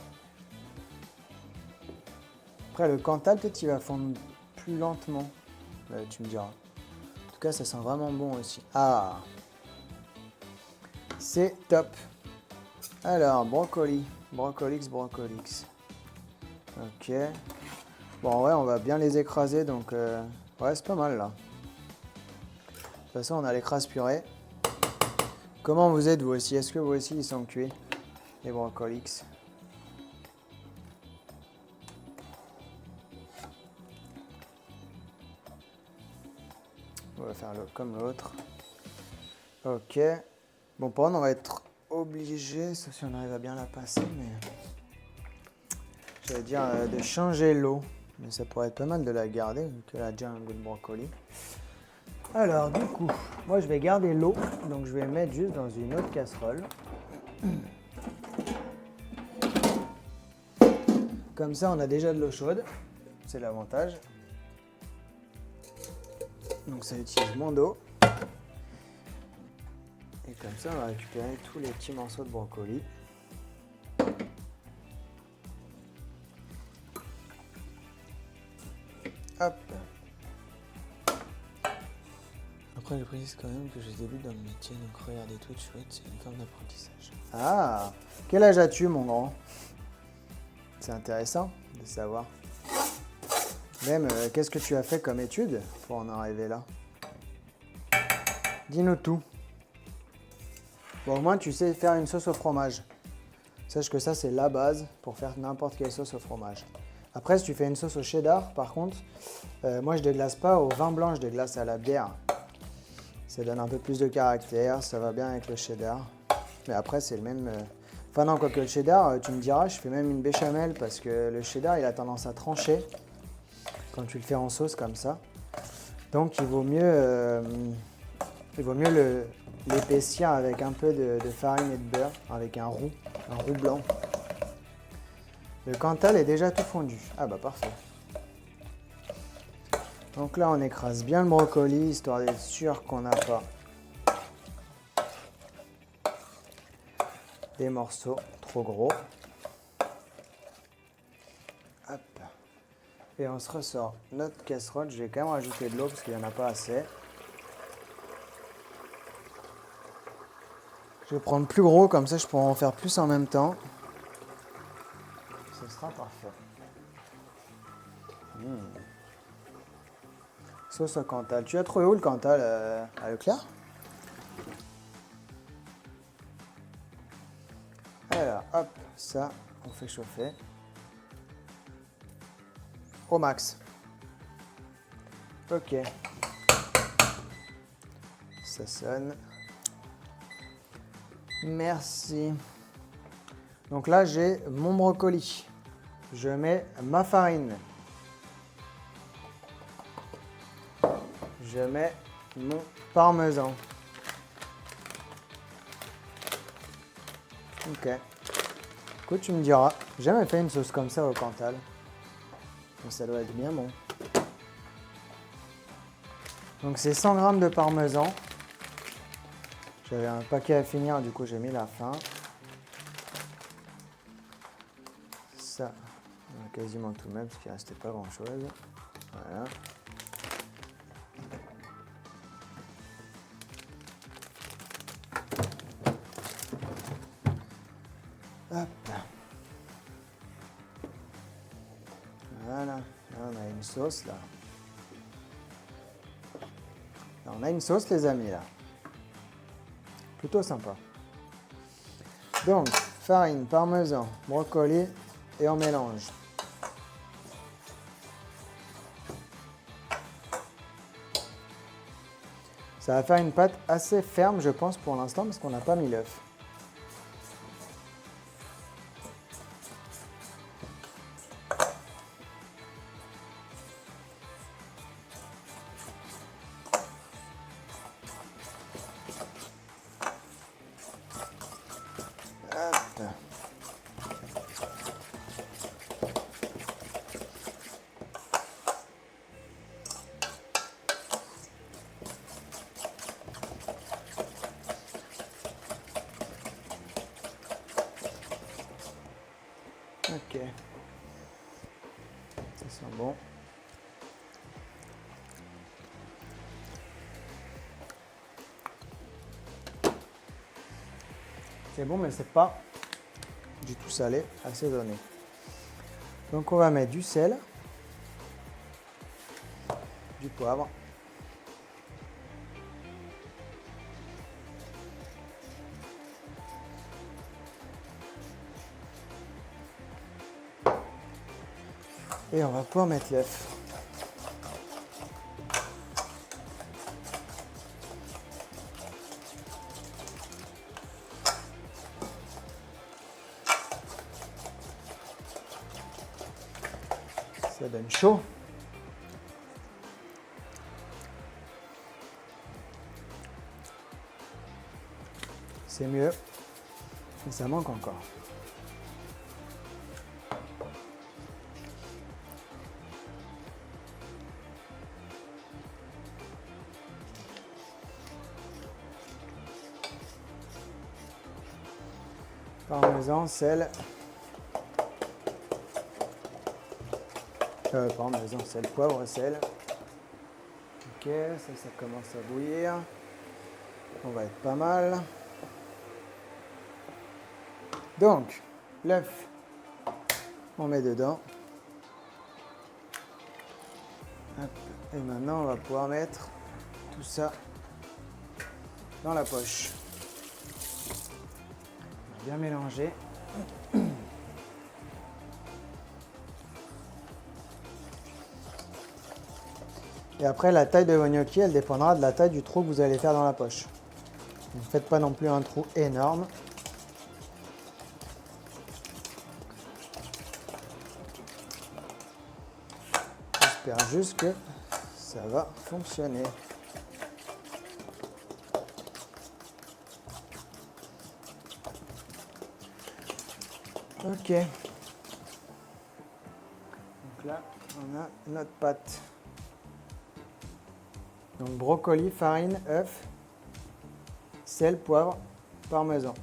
S1: Après, le Cantal, peut-être il va fondre plus lentement. Tu me diras. En tout cas, ça sent vraiment bon aussi. Ah, c'est top. Alors, brocoli. Brocolix. Ok. Bon, ouais, on va bien les écraser, donc ouais, c'est pas mal là. De toute façon, on a l'écrase purée. Comment vous êtes, vous aussi? Est-ce que vous aussi, ils sont cuits, les brocolix? On va faire comme l'autre. Ok. Bon, pour on va être obligé, sauf si on arrive à bien la passer, mais j'allais dire de changer l'eau. Mais ça pourrait être pas mal de la garder, vu qu'elle a déjà un goût de brocoli. Alors, du coup, moi je vais garder l'eau, donc je vais mettre juste dans une autre casserole. Comme ça, on a déjà de l'eau chaude, c'est l'avantage. Donc ça utilise moins d'eau. Et comme ça, on va récupérer tous les petits morceaux de brocoli. Hop. Après, je précise quand même que je débute dans le métier, donc regarder Twitch, c'est une forme d'apprentissage. Ah, quel âge as-tu, mon grand? C'est intéressant de savoir. Même, qu'est-ce que tu as fait comme étude pour en arriver là? Dis-nous tout. Bon, au moins, tu sais faire une sauce au fromage. Sache que ça, c'est la base pour faire n'importe quelle sauce au fromage. Après, si tu fais une sauce au cheddar, par contre, moi, je déglace pas au vin blanc, je déglace à la bière. Ça donne un peu plus de caractère, ça va bien avec le cheddar. Mais après, c'est le même... Enfin non, quoique le cheddar, tu me diras, je fais même une béchamel parce que le cheddar, il a tendance à trancher quand tu le fais en sauce comme ça. Donc, il vaut mieux l'épaissir avec un peu de farine et de beurre, avec un roux blanc. Le Cantal est déjà tout fondu. Ah bah parfait. Donc là, on écrase bien le brocoli, histoire d'être sûr qu'on n'a pas des morceaux trop gros. Hop. Et on se ressort notre casserole. Je vais quand même rajouter de l'eau parce qu'il n'y en a pas assez. Je vais prendre plus gros, comme ça je pourrai en faire plus en même temps. Ce sera parfait. Sauce au Cantal. Tu as trouvé où le Cantal à Leclerc? Alors, hop, ça, on fait chauffer. Au max. Ok. Ça sonne. Merci. Donc là, j'ai mon brocoli. Je mets ma farine. Je mets mon parmesan. Ok. Écoute, tu me diras. J'ai jamais fait une sauce comme ça au Cantal. Mais ça doit être bien bon. Donc c'est 100 g de parmesan. J'avais un paquet à finir, du coup j'ai mis la fin. Ça, on a quasiment tout mettre parce qu'il ne restait pas grand chose. Voilà. Hop. Voilà, là on a une sauce là. Là on a une sauce les amis là. Plutôt sympa. Donc, farine, parmesan, brocoli et on mélange. Ça va faire une pâte assez ferme je pense pour l'instant parce qu'on n'a pas mis l'œuf. Ok. Ça sent bon. C'est bon, mais c'est pas du tout salé, assaisonné. Donc on va mettre du sel, du poivre, et on va pouvoir mettre l'œuf. Ça donne chaud. C'est mieux, mais ça manque encore. Parmesan, sel. Parmesan, sel, poivre, sel. Ok, ça commence à bouillir. On va être pas mal. Donc, l'œuf, on met dedans. Hop. Et maintenant, on va pouvoir mettre tout ça dans la poche. On va bien mélanger. Et après, la taille de vos gnocchis, elle dépendra de la taille du trou que vous allez faire dans la poche. Ne faites pas non plus un trou énorme. J'espère juste que ça va fonctionner. Ok. Donc là, on a notre pâte. Donc brocoli, farine, œuf, sel, poivre, parmesan.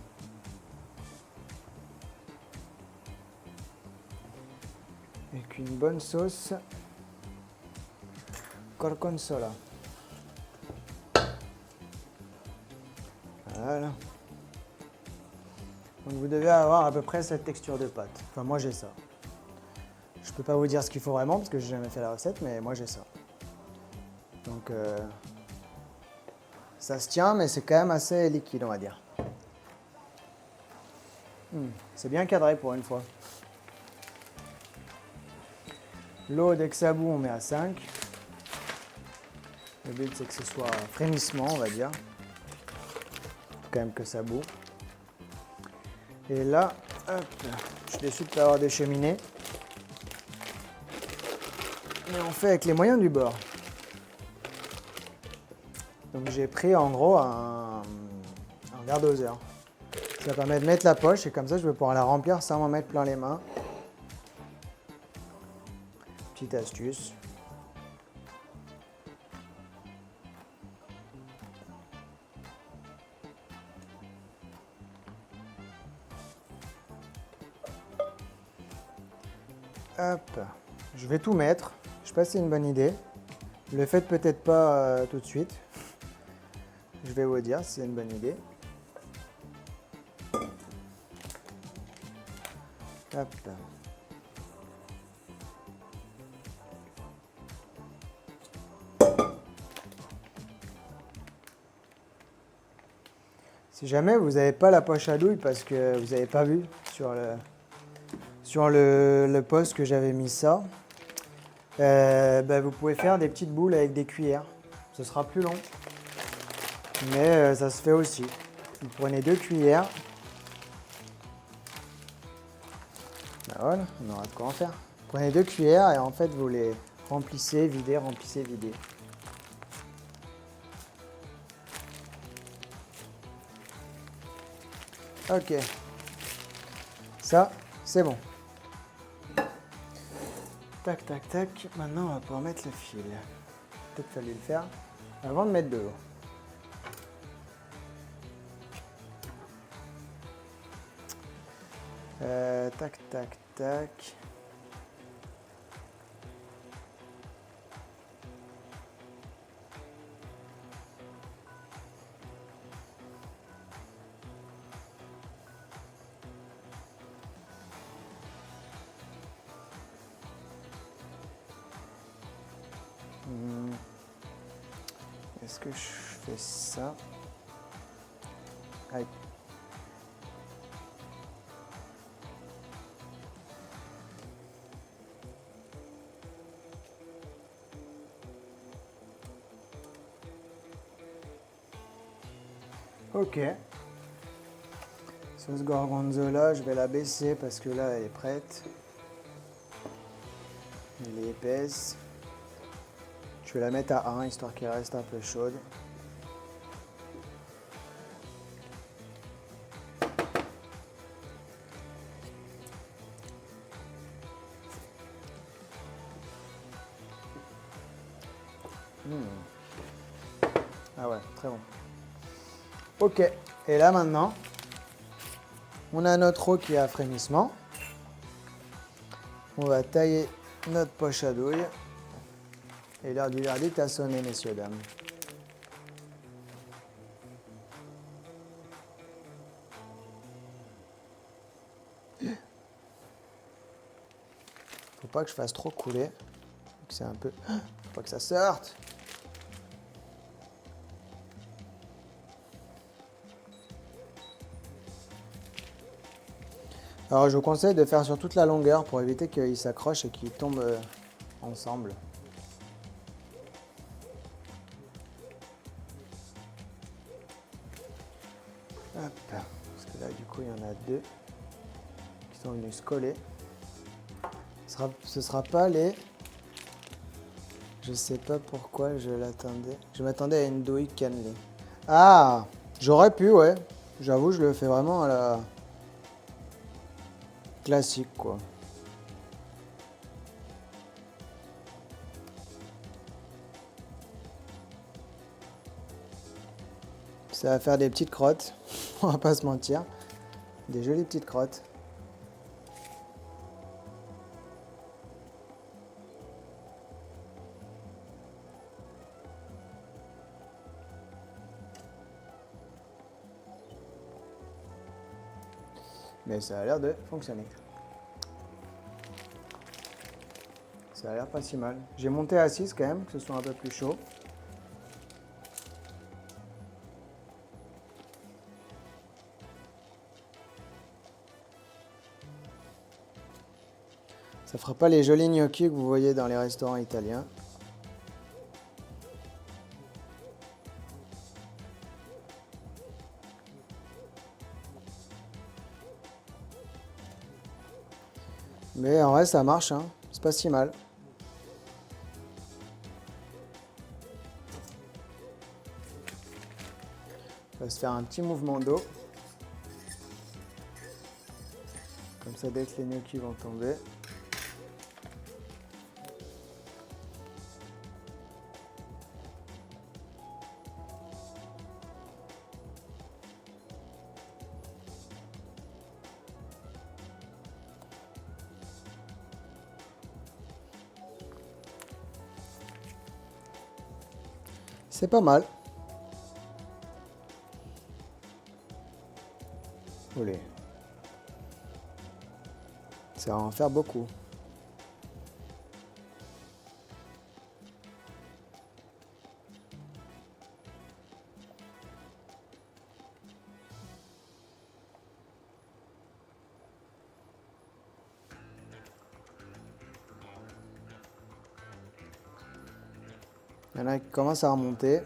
S1: Avec une bonne sauce gorgonzola. Voilà. Donc vous devez avoir à peu près cette texture de pâte. Enfin moi j'ai ça. Je peux pas vous dire ce qu'il faut vraiment parce que j'ai jamais fait la recette, mais moi j'ai ça. Donc ça se tient, mais c'est quand même assez liquide, on va dire. C'est bien cadré pour une fois. L'eau, dès que ça bout, on met à 5. Le but, c'est que ce soit frémissement, on va dire. quand même que ça boue. Et là, hop, je suis déçu de ne pas avoir des cheminées. Mais on fait avec les moyens du bord. Donc j'ai pris en gros un verre doseur. Ça permet de mettre la poche et comme ça je vais pouvoir la remplir sans m'en mettre plein les mains. Petite astuce. Hop, je vais tout mettre. Je sais pas si c'est une bonne idée. Le faites peut-être pas tout de suite. Je vais vous dire si c'est une bonne idée. Hop. Si jamais vous n'avez pas la poche à douille parce que vous n'avez pas vu sur le post que j'avais mis ça, vous pouvez faire des petites boules avec des cuillères. Ce sera plus long, mais ça se fait aussi. Vous prenez 2 cuillères. Ben voilà, on aura de quoi en faire. Vous prenez 2 cuillères et en fait vous les remplissez, videz, remplissez, videz. Ok, ça c'est bon. Tac, tac, tac. Maintenant, on va pouvoir mettre le fil. Peut-être fallu le faire avant de mettre de l'eau. Tac, tac, tac. Est-ce que je fais ça? Aïe. Ok. Sauce gorgonzola, je vais la baisser parce que là, elle est prête. Elle est épaisse. Je vais la mettre à 1 histoire qu'elle reste un peu chaude. Ah ouais, très bon. Ok, et là maintenant, on a notre eau qui est à frémissement. On va tailler notre poche à douille. Et l'heure du verdict a sonné, messieurs, dames. Faut pas que je fasse trop couler. C'est un peu... Faut pas que ça sorte. Alors je vous conseille de faire sur toute la longueur pour éviter qu'ils s'accrochent et qu'ils tombent ensemble. Hop. Parce que là du coup il y en a 2 qui sont venus se coller. Ce sera pas les... Je sais pas pourquoi je l'attendais. Je m'attendais à une douille cannelée. Ah, j'aurais pu, ouais. J'avoue, je le fais vraiment à la classique, quoi. Ça va faire des petites crottes, on va pas se mentir. Des jolies petites crottes. Mais ça a l'air de fonctionner. Ça a l'air pas si mal. J'ai monté à 6 quand même, que ce soit un peu plus chaud. Ça fera pas les jolis gnocchis que vous voyez dans les restaurants italiens. Mais en vrai, ça marche, hein. C'est pas si mal. On va se faire un petit mouvement d'eau. Comme ça, dès que les gnocchis vont tomber. C'est pas mal. Olé. Ça va en faire beaucoup. Il y en a qui commencent à remonter.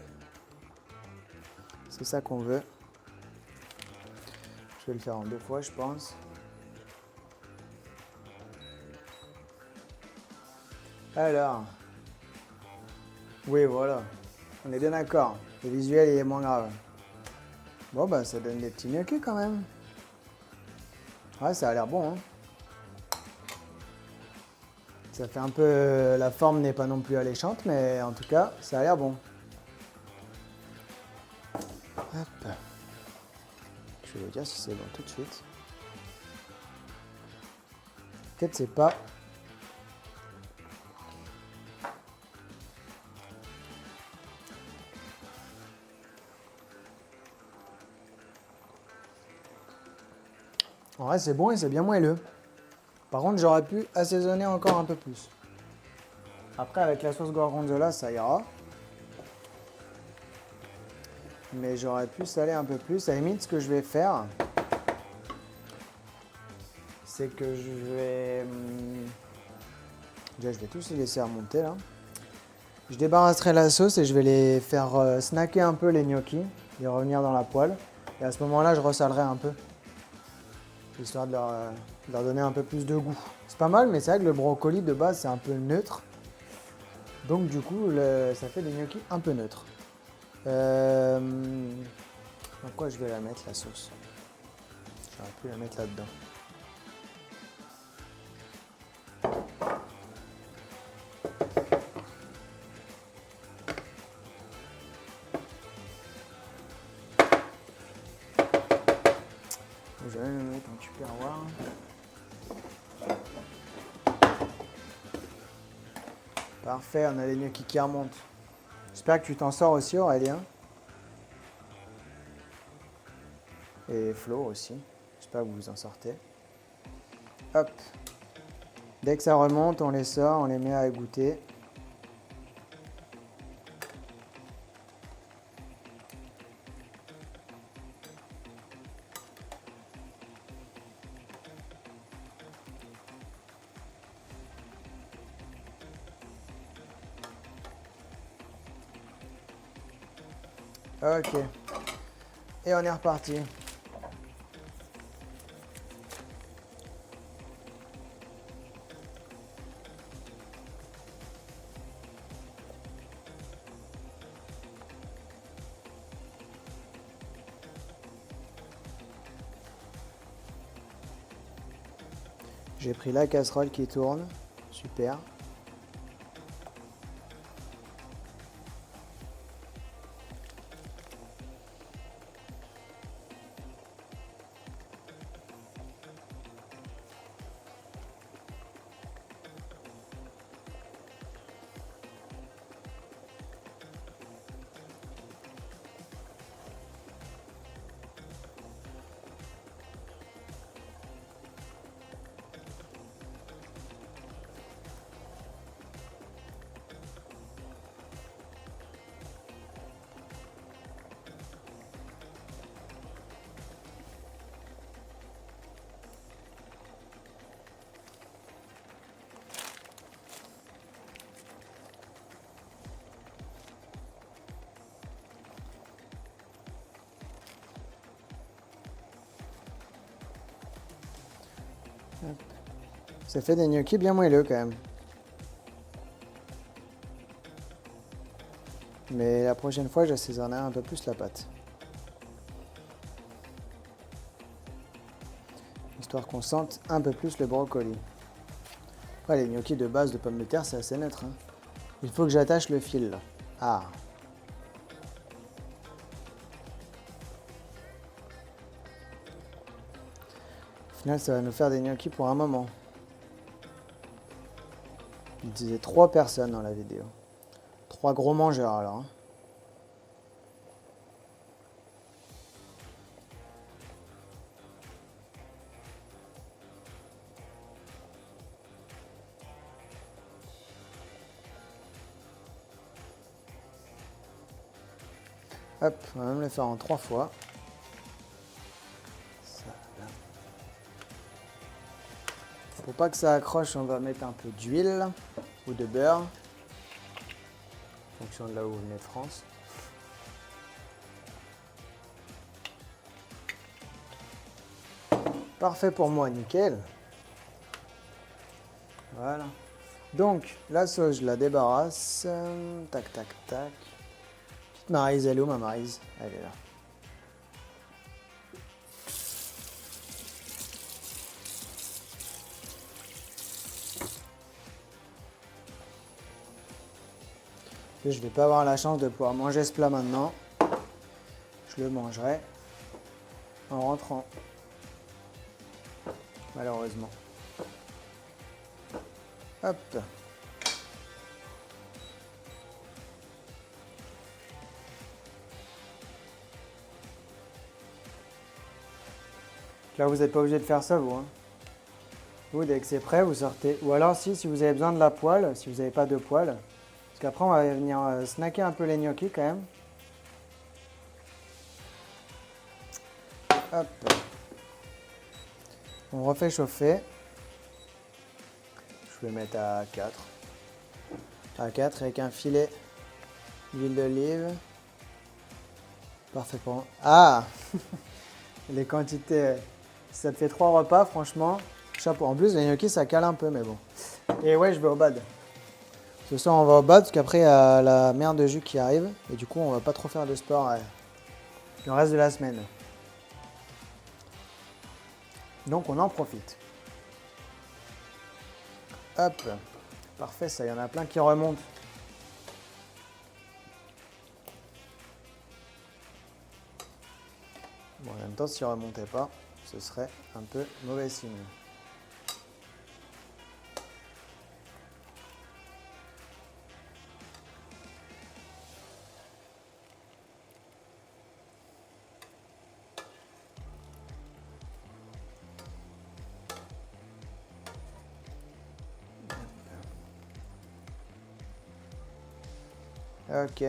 S1: C'est ça qu'on veut. Je vais le faire en 2 fois, je pense. Alors. Oui, voilà. On est bien d'accord. Le visuel il est moins grave. Bon, bah, ça donne des petits gnocchis quand même. Ouais, ça a l'air bon, hein. Ça fait un peu... La forme n'est pas non plus alléchante, mais en tout cas, ça a l'air bon. Hop. Je vais vous dire si c'est bon tout de suite. Peut-être c'est pas. En vrai, c'est bon et c'est bien moelleux. Par contre, j'aurais pu assaisonner encore un peu plus. Après, avec la sauce gorgonzola, ça ira. Mais j'aurais pu saler un peu plus. À la limite, ce que je vais faire, c'est que je vais... Déjà, je vais tous les laisser remonter là. Je débarrasserai la sauce et je vais les faire snacker un peu les gnocchis, les revenir dans la poêle. Et à ce moment-là, je ressalerai un peu, histoire de leur donner un peu plus de goût. C'est pas mal, mais c'est vrai que le brocoli de base, c'est un peu neutre. Donc du coup, ça fait des gnocchis un peu neutres. Dans quoi je vais la mettre, la sauce? J'aurais pu la mettre là-dedans. Je vais le mettre en tupperware. Parfait, on a les gnocchis qui remontent. J'espère que tu t'en sors aussi, Aurélien. Et Flo aussi. J'espère que vous vous en sortez. Hop. Dès que ça remonte, on les sort, on les met à égoutter. Ok. Et on est reparti. J'ai pris la casserole qui tourne. Super. Hop. Ça fait des gnocchis bien moelleux quand même. Mais la prochaine fois, j'assaisonnerai un peu plus la pâte. Histoire qu'on sente un peu plus le brocoli. Ouais, les gnocchis de base de pommes de terre, c'est assez neutre. Hein. Il faut que j'attache le fil là. Ah. Au final, ça va nous faire des gnocchis pour un moment. Il disait 3 personnes dans la vidéo. 3 gros mangeurs alors. Hein. Hop, on va même le faire en 3 fois. Ça, là. Pour pas que ça accroche, on va mettre un peu d'huile ou de beurre. En fonction de là où vous venez de France. Parfait pour moi, nickel. Voilà. Donc, la sauce, je la débarrasse. Tac, tac, tac. Petite Maryse, elle est où ma Maryse? Elle est là. Et je vais pas avoir la chance de pouvoir manger ce plat maintenant. Je le mangerai en rentrant. Malheureusement. Hop. Là, vous n'êtes pas obligé de faire ça, vous. Hein. Vous, dès que c'est prêt, vous sortez. Ou alors, si vous avez besoin de la poêle, si vous n'avez pas de poêle. Parce qu'après, on va venir snacker un peu les gnocchis quand même. Hop. On refait chauffer. Je vais mettre à 4. À 4 avec un filet d'huile d'olive. Parfait pour moi. Ah. Les quantités. Ça te fait 3 repas, franchement. Chapeau. En plus, les gnocchis, ça cale un peu, mais bon. Et ouais, je vais au bad. Ce soir, on va au bad, parce qu'après, il y a la mer de jus qui arrive. Et du coup, on va pas trop faire de sport le reste de la semaine. Donc, on en profite. Hop. Parfait, ça, il y en a plein qui remontent. Bon, en même temps, si ne remontait pas, ce serait un peu mauvais signe. Ok.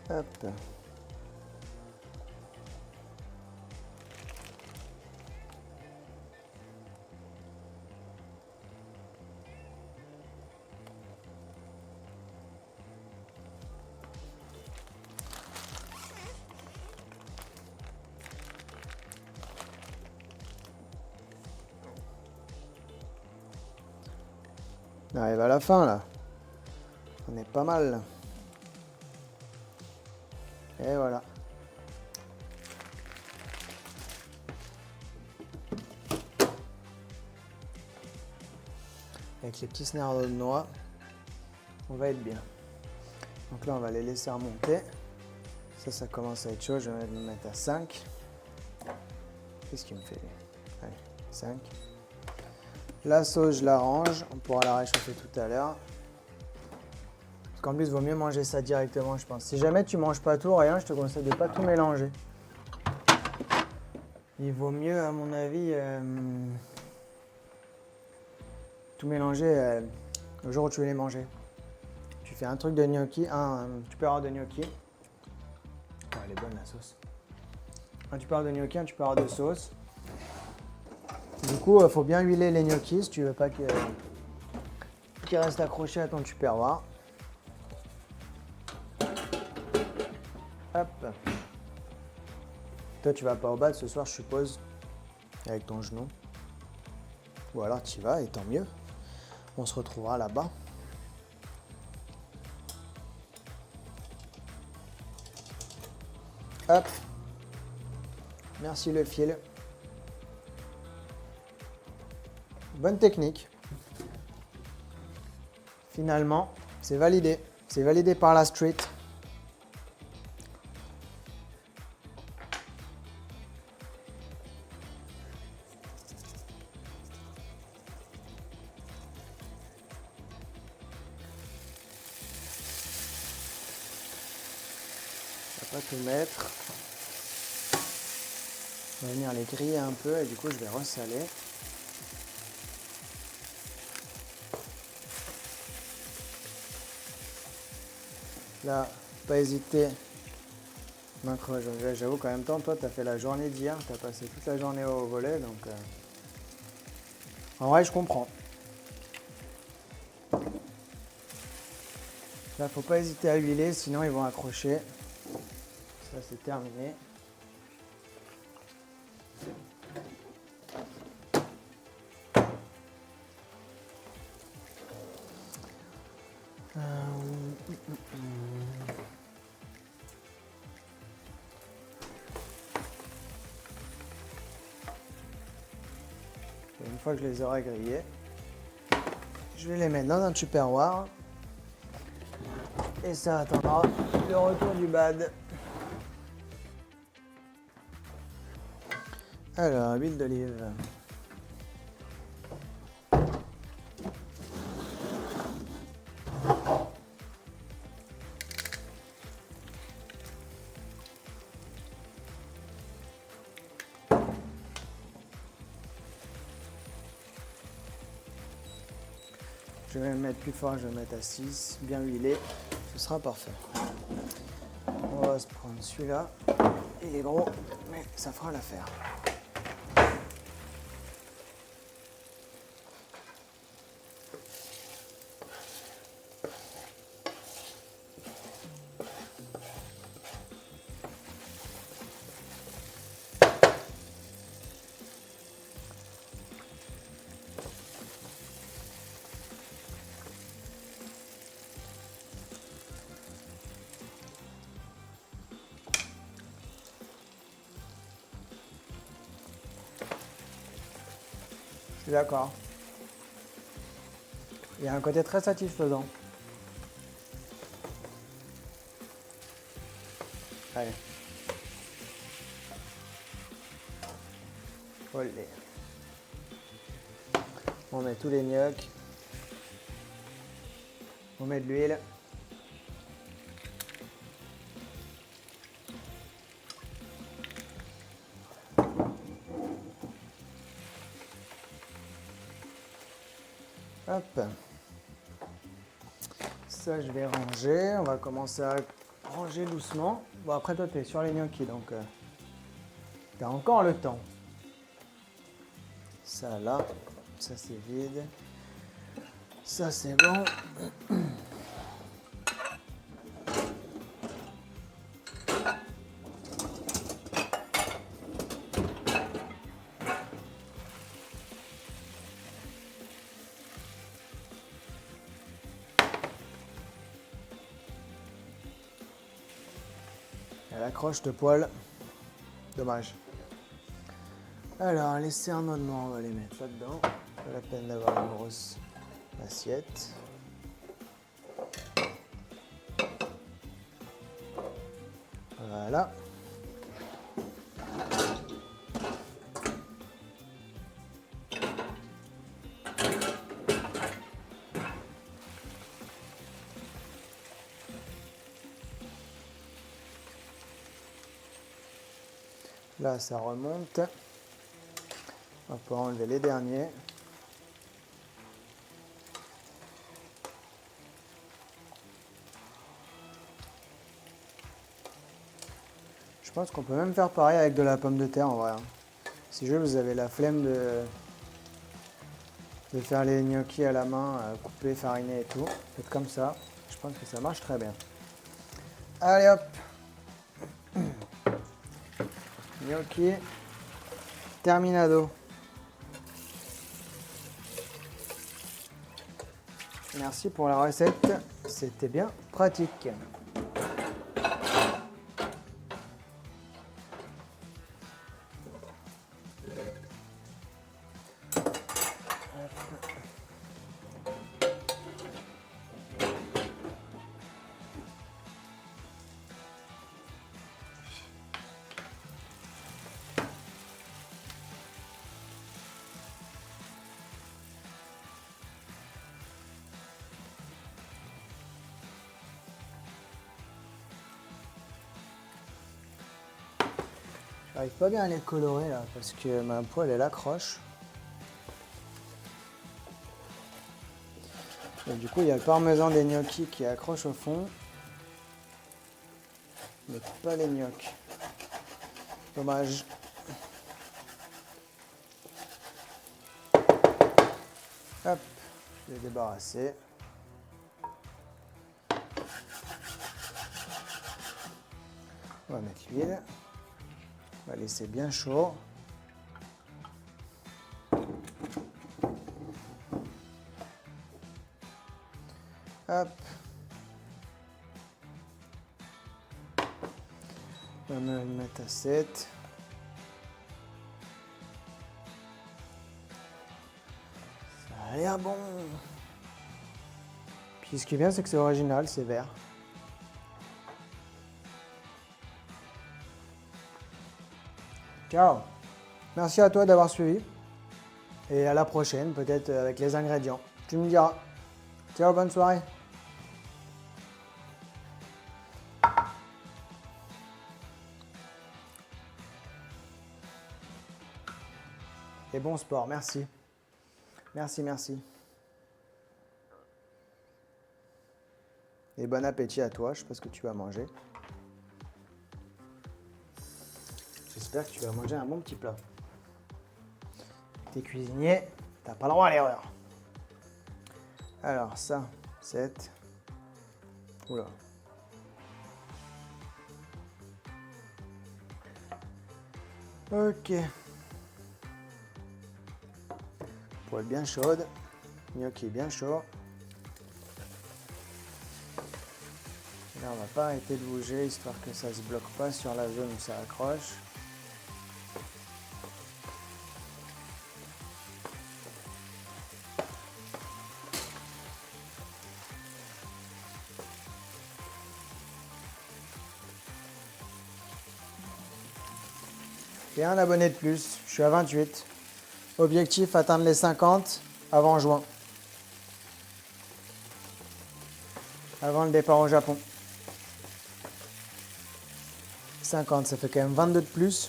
S1: Hop. On arrive à la fin là. On est pas mal. Et voilà. Avec les petits snares de noix, on va être bien. Donc là, on va les laisser remonter. Ça commence à être chaud. Je vais me mettre à 5. Qu'est-ce qu'il me fait lui? Allez, 5. La sauce, je la range. On pourra la réchauffer tout à l'heure. Parce qu'en plus, il vaut mieux manger ça directement, je pense. Si jamais tu manges pas tout, rien, je te conseille de ne pas tout mélanger. Il vaut mieux, à mon avis, tout mélanger le jour où tu veux les manger. Tu fais un truc de gnocchi, un tupperware de gnocchi. Oh, elle est bonne la sauce. Un tupperware de gnocchi, un tupperware de sauce. Du coup, il faut bien huiler les gnocchis si tu veux pas qu'ils restent accrochés à ton tupperware. Hop. Toi, tu vas pas au bad ce soir, je suppose, avec ton genou. Ou alors tu y vas, et tant mieux. On se retrouvera là-bas. Hop. Merci le fil. Bonne technique. Finalement, c'est validé. C'est validé par la street. On va pas tout mettre. On va venir les griller un peu et du coup je vais ressaler. Là, pas hésiter. J'avoue qu'en même temps, toi, tu as fait la journée d'hier, tu as passé toute la journée au volet, donc en vrai, je comprends. Là, faut pas hésiter à huiler, sinon ils vont accrocher. Ça, c'est terminé. Une fois que je les aurai grillés, je vais les mettre dans un tupperware et ça attendra le retour du bad. Alors, huile d'olive. Je vais le mettre plus fort, je vais le mettre à 6, bien huilé, ce sera parfait. On va se prendre celui-là, il est gros, mais ça fera l'affaire. Je suis d'accord. Il y a un côté très satisfaisant. Allez. Olé. On met tous les gnocchis. On met de l'huile. Hop. Ça, je vais ranger. On va commencer à ranger doucement. Bon, après, toi, tu es sur les gnocchis, donc tu as encore le temps. Ça, là. Ça, c'est vide. Ça, c'est bon. Elle accroche de poil. Dommage. Alors, les cerneaux de noix, on va les mettre là-dedans. Pas la peine d'avoir une grosse assiette. Voilà. Là, ça remonte. On peut enlever les derniers. Je pense qu'on peut même faire pareil avec de la pomme de terre en vrai. Si vous avez la flemme de faire les gnocchis à la main, couper, fariner et tout, faites comme ça. Je pense que ça marche très bien. Allez hop. Gnocchi terminado. Merci pour la recette, c'était bien pratique. J'arrive pas bien à les colorer là parce que ma poêle elle accroche. Et du coup il y a le parmesan des gnocchis qui accroche au fond. Mais pas les gnocchis. Dommage. Hop, je vais débarrasser. On va mettre l'huile. On va laisser bien chaud. Hop. On va me le mettre à 7. Ça a l'air bon. Puis ce qui est bien, c'est que c'est original, c'est vert. Ciao. Merci à toi d'avoir suivi. Et à la prochaine, peut-être avec les ingrédients. Tu me diras. Ciao, bonne soirée. Et bon sport, merci. Merci, merci. Et bon appétit à toi, je sais pas ce que tu vas manger. J'espère que tu vas manger un bon petit plat. T'es cuisinier, t'as pas le droit à l'erreur. Alors ça, 7. Oula. Ok. Poêle bien chaude. Gnocchi bien chaud. Et là, on va pas arrêter de bouger histoire que ça se bloque pas sur la zone où ça accroche. Et un abonné de plus, je suis à 28. Objectif, atteindre les 50 avant juin. Avant le départ au Japon. 50, ça fait quand même 22 de plus.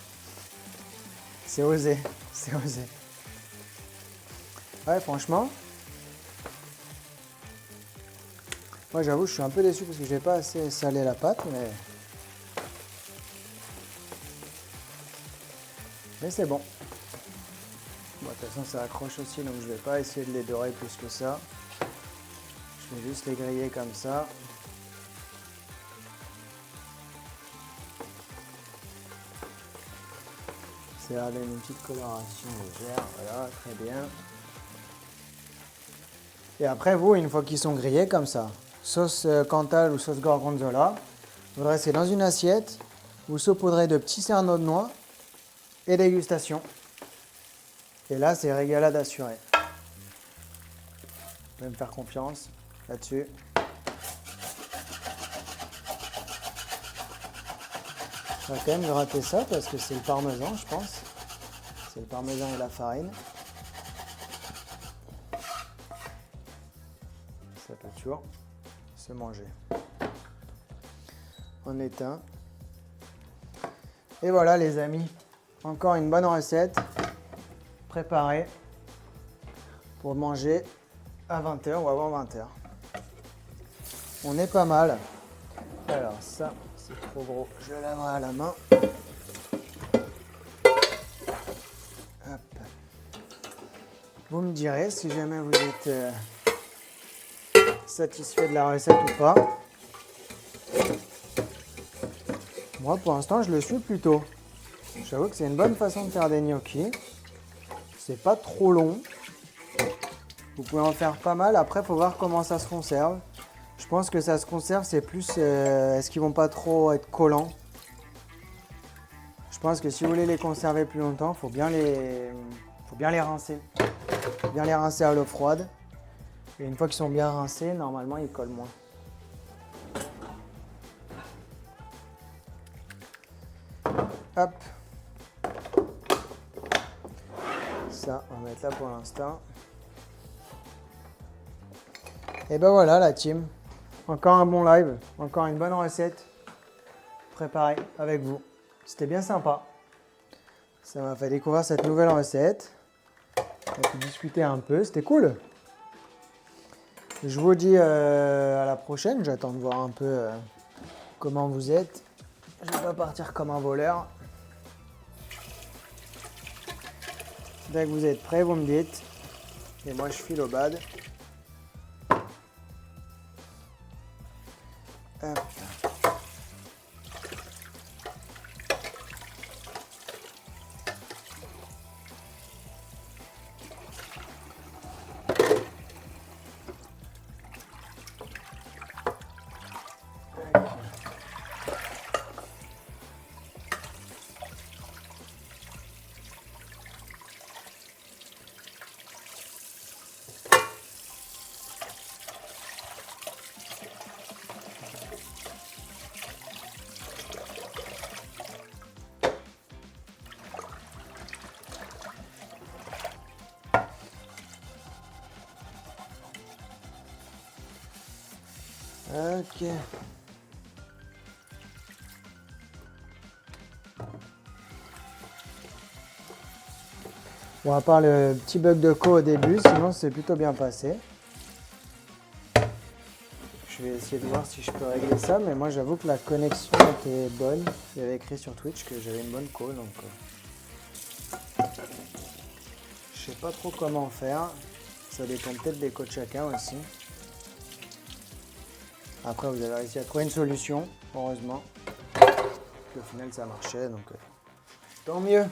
S1: C'est osé, c'est osé. Ouais, franchement. Moi, j'avoue, je suis un peu déçu parce que j'ai pas assez salé la pâte, mais c'est bon. Bon, de toute façon, ça accroche aussi, donc je vais pas essayer de les dorer plus que ça. Je vais juste les griller comme ça. C'est là une petite coloration légère, voilà, très bien. Et après, vous, une fois qu'ils sont grillés comme ça, sauce Cantal ou sauce gorgonzola, vous dressez dans une assiette, vous saupoudrez de petits cerneaux de noix et dégustation. Et là, c'est régalade assurée. Vous pouvez me faire confiance là-dessus. On va quand même gratter ça parce que c'est le parmesan, je pense. C'est le parmesan et la farine. Ça peut toujours se manger. On éteint. Et voilà les amis, encore une bonne recette préparée pour manger à 20h ou avant 20h. On est pas mal. Alors ça, c'est trop gros, je le laverai à la main. Hop. Vous me direz si jamais vous êtes satisfait de la recette ou pas. Moi pour l'instant je le suis plutôt. J'avoue que c'est une bonne façon de faire des gnocchis. C'est pas trop long. Vous pouvez en faire pas mal. Après, il faut voir comment ça se conserve. Je pense que ça se conserve, c'est plus... est-ce qu'ils vont pas trop être collants? Je pense que si vous voulez les conserver plus longtemps, il faut bien les rincer. Faut bien les rincer à l'eau froide. Et une fois qu'ils sont bien rincés, normalement, ils collent moins. Hop. Ça, on va mettre là pour l'instant. Et ben voilà la team. Encore un bon live, encore une bonne recette préparée avec vous. C'était bien sympa. Ça m'a fait découvrir cette nouvelle recette. On a pu discuter un peu, c'était cool. Je vous dis à la prochaine. J'attends de voir un peu comment vous êtes. Je ne vais pas partir comme un voleur. Dès que vous êtes prêts, vous me dites. Et moi, je file au bad. Hop. Ok. Bon, à part le petit bug de co au début, sinon c'est plutôt bien passé. Je vais essayer de voir si je peux régler ça, mais moi j'avoue que la connexion était bonne. Il y avait écrit sur Twitch que j'avais une bonne co, donc je sais pas trop comment faire. Ça dépend peut-être des codes de chacun aussi. Après, vous avez réussi à trouver une solution, heureusement. Au final, ça marchait, donc tant mieux.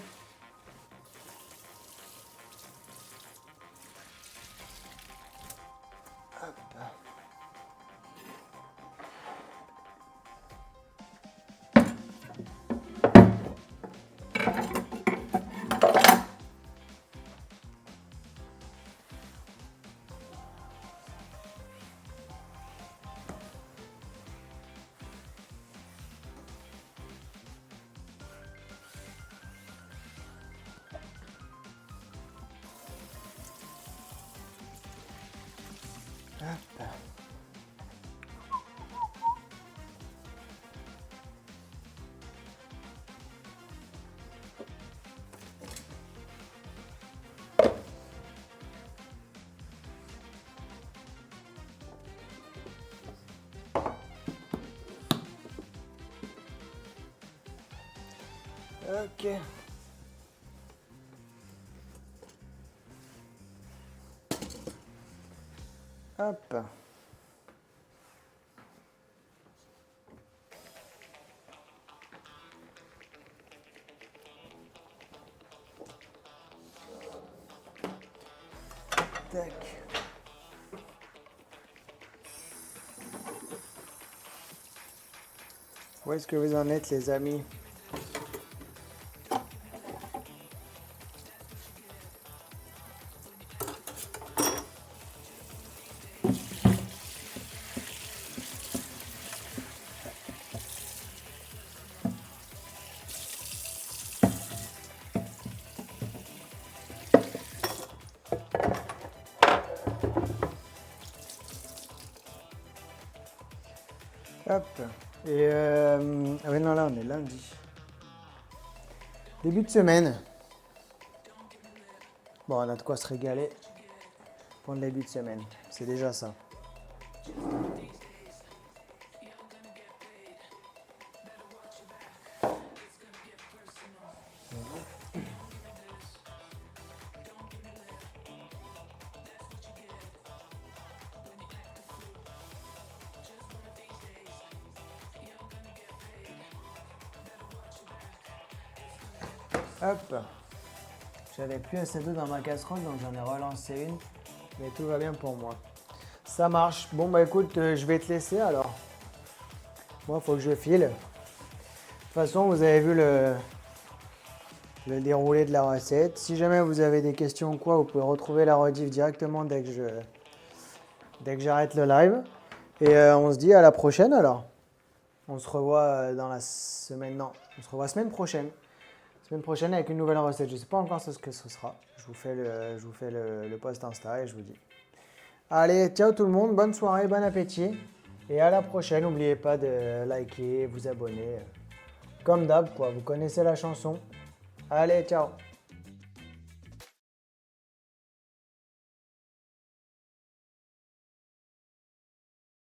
S1: Hop. Ok. Hop. Tac. Où est-ce que vous en êtes, les amis? Hop. Et ah oui, non, là, on est lundi. Début de semaine. Bon, on a de quoi se régaler pour le début de semaine. C'est déjà ça. Hop. J'avais plus assez d'eau dans ma casserole, donc j'en ai relancé une. Mais tout va bien pour moi. Ça marche. Bon, bah écoute, je vais te laisser alors. Moi, il faut que je file. De toute façon, vous avez vu le déroulé de la recette. Si jamais vous avez des questions ou quoi, vous pouvez retrouver la rediff directement dès que j'arrête le live. Et on se dit à la prochaine alors. On se revoit dans la semaine. Non, on se revoit semaine prochaine. Semaine prochaine avec une nouvelle recette. Je ne sais pas encore ce que ce sera. Je vous fais le post Insta et je vous dis. Allez, ciao tout le monde. Bonne soirée, bon appétit. Et à la prochaine. N'oubliez pas de liker, vous abonner. Comme d'hab, quoi. Vous connaissez la chanson. Allez, ciao.